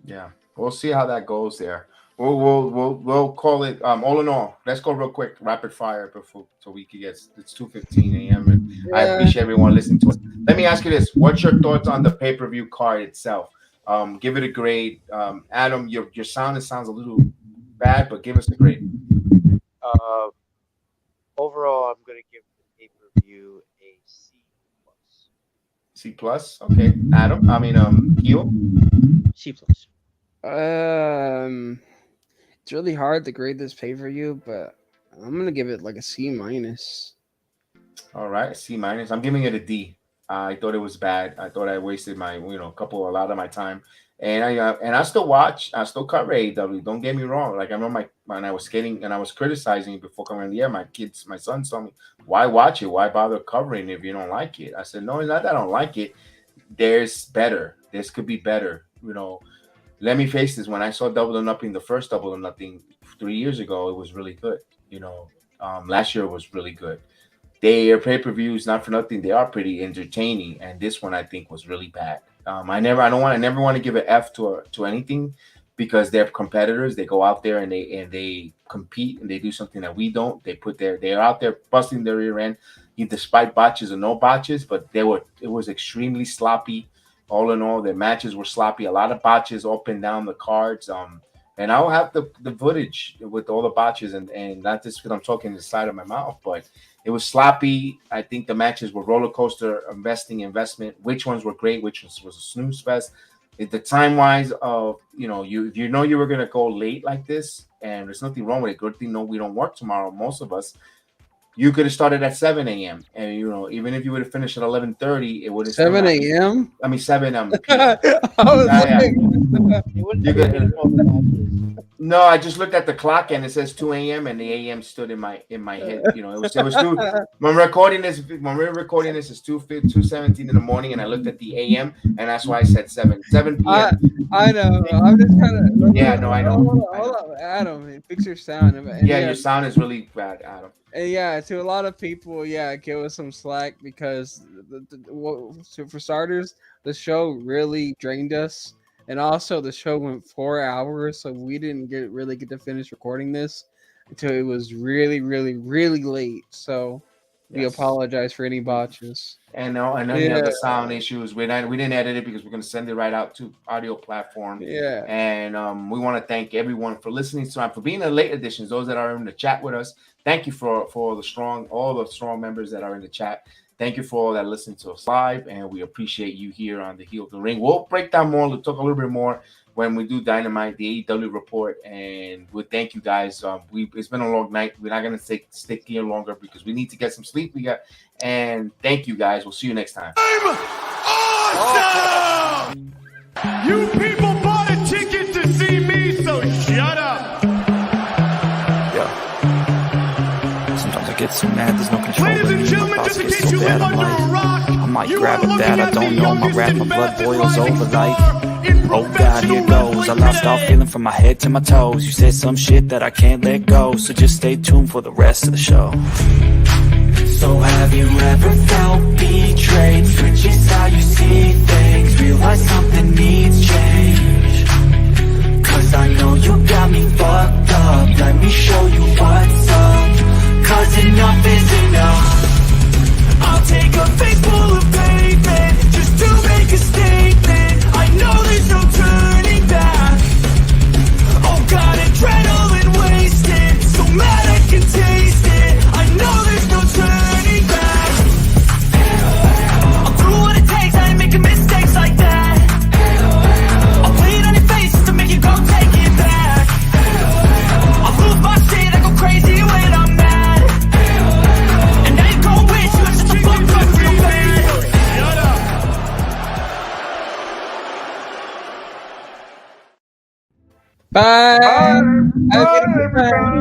Yeah, we'll see how that goes there. We'll call it. All in all, let's go real quick, rapid fire before so we can get. It's 2:15 a.m. and I appreciate everyone listening to us. Let me ask you this: what's your thoughts on the pay-per-view card itself? Give it a grade. Adam, your sound sounds a little bad, but give us the grade. Overall, I'm going to give the pay-per-view a C+. C plus. Okay, Adam. Heel. C+. It's really hard to grade this pay-per-view, but I'm gonna give it like a C minus. All right, C minus. I'm giving it a D. I thought it was bad. I thought I wasted my, a lot of my time. And I still watch. I still cover AEW. Don't get me wrong. Like I remember when I was skating and I was criticizing it before coming in the air. My son told me, "Why watch it? Why bother covering it if you don't like it?" I said, "No, it's not that I don't like it. There's better. This could be better. Let me face this. When I saw Double or Nothing, the first Double or Nothing 3 years ago, it was really good. Last year was really good. Their pay-per-views, not for nothing, they are pretty entertaining. And this one I think was really bad. I never want to give an F to anything because they're competitors. They go out there and they compete and they do something that we don't. They're out there busting their rear end, despite botches or no botches. But it was extremely sloppy. All in all, their matches were sloppy. A lot of botches up and down the cards. And I'll have the footage with all the botches and not just because I'm talking the side of my mouth, but it was sloppy. I think the matches were roller coaster investment. Which ones were great? Which was a snooze fest? The time wise of if you were gonna go late like this, and there's nothing wrong with it. Good thing we don't work tomorrow. Most of us. You could have started at 7 a.m. and even if you would have finished at 11:30, it would have 7 a.m. 7 p.m. No, I just looked at the clock and it says 2 a.m. and the a.m. stood in my head. It was 2. When we're recording this, it's 2:17 in the morning, and I looked at the a.m. and that's why I said 7 p.m. I know. I'm just kind of. Yeah, no, I know. Hold on, Adam. Fix your sound. Your sound is really bad, Adam. And to a lot of people, give us some slack because for starters, the show really drained us, and also the show went 4 hours, so we didn't really get to finish recording this until it was really, really, really late. So we apologize for any botches. And any other sound issues. We didn't edit it because we're going to send it right out to audio platform. Yeah. And we want to thank everyone for listening tonight, for being the late additions, those that are in the chat with us. Thank you for all the strong members that are in the chat. Thank you for all that listen to us live, and we appreciate you here on the Heel of the Ring. We'll break down more. We'll talk a little bit more when we do Dynamite, the AEW report, and we thank you guys. It's been a long night. We're not gonna stick here longer because we need to get some sleep. And thank you guys. We'll see you next time. Awesome! You people bought a ticket to see me, so shut up. Sometimes I get get so mad, there's no control. Ladies and My gentlemen, thoughts just in get case so you bad, live I'm under like, a rock, I might you grab are it bad, I looking don't at know. the My rap, my youngest blood and boils fastest over like, rising star oh God, here goes. I lost all feeling from my head to my toes. You said some shit that I can't let go, so just stay tuned for the rest of the show. So have you ever felt betrayed? Switches how you see things, realize something needs change. Cause I know you got me fucked up, let me show you what's up. Cause enough is enough. I'll take a face full of pavement just to make a statement. I know there's no turning back. Oh God, adrenaline wasted, so mad I can taste it. I know there's no turning back. I'll do what it takes, I ain't making mistakes like that. I'll bleed on your face just to make you go take it back. I'll lose my shit, I go crazy when I'm mad. And now you gon' wish you was just a fuck up real bad. Shut up. Bye. Have a good night.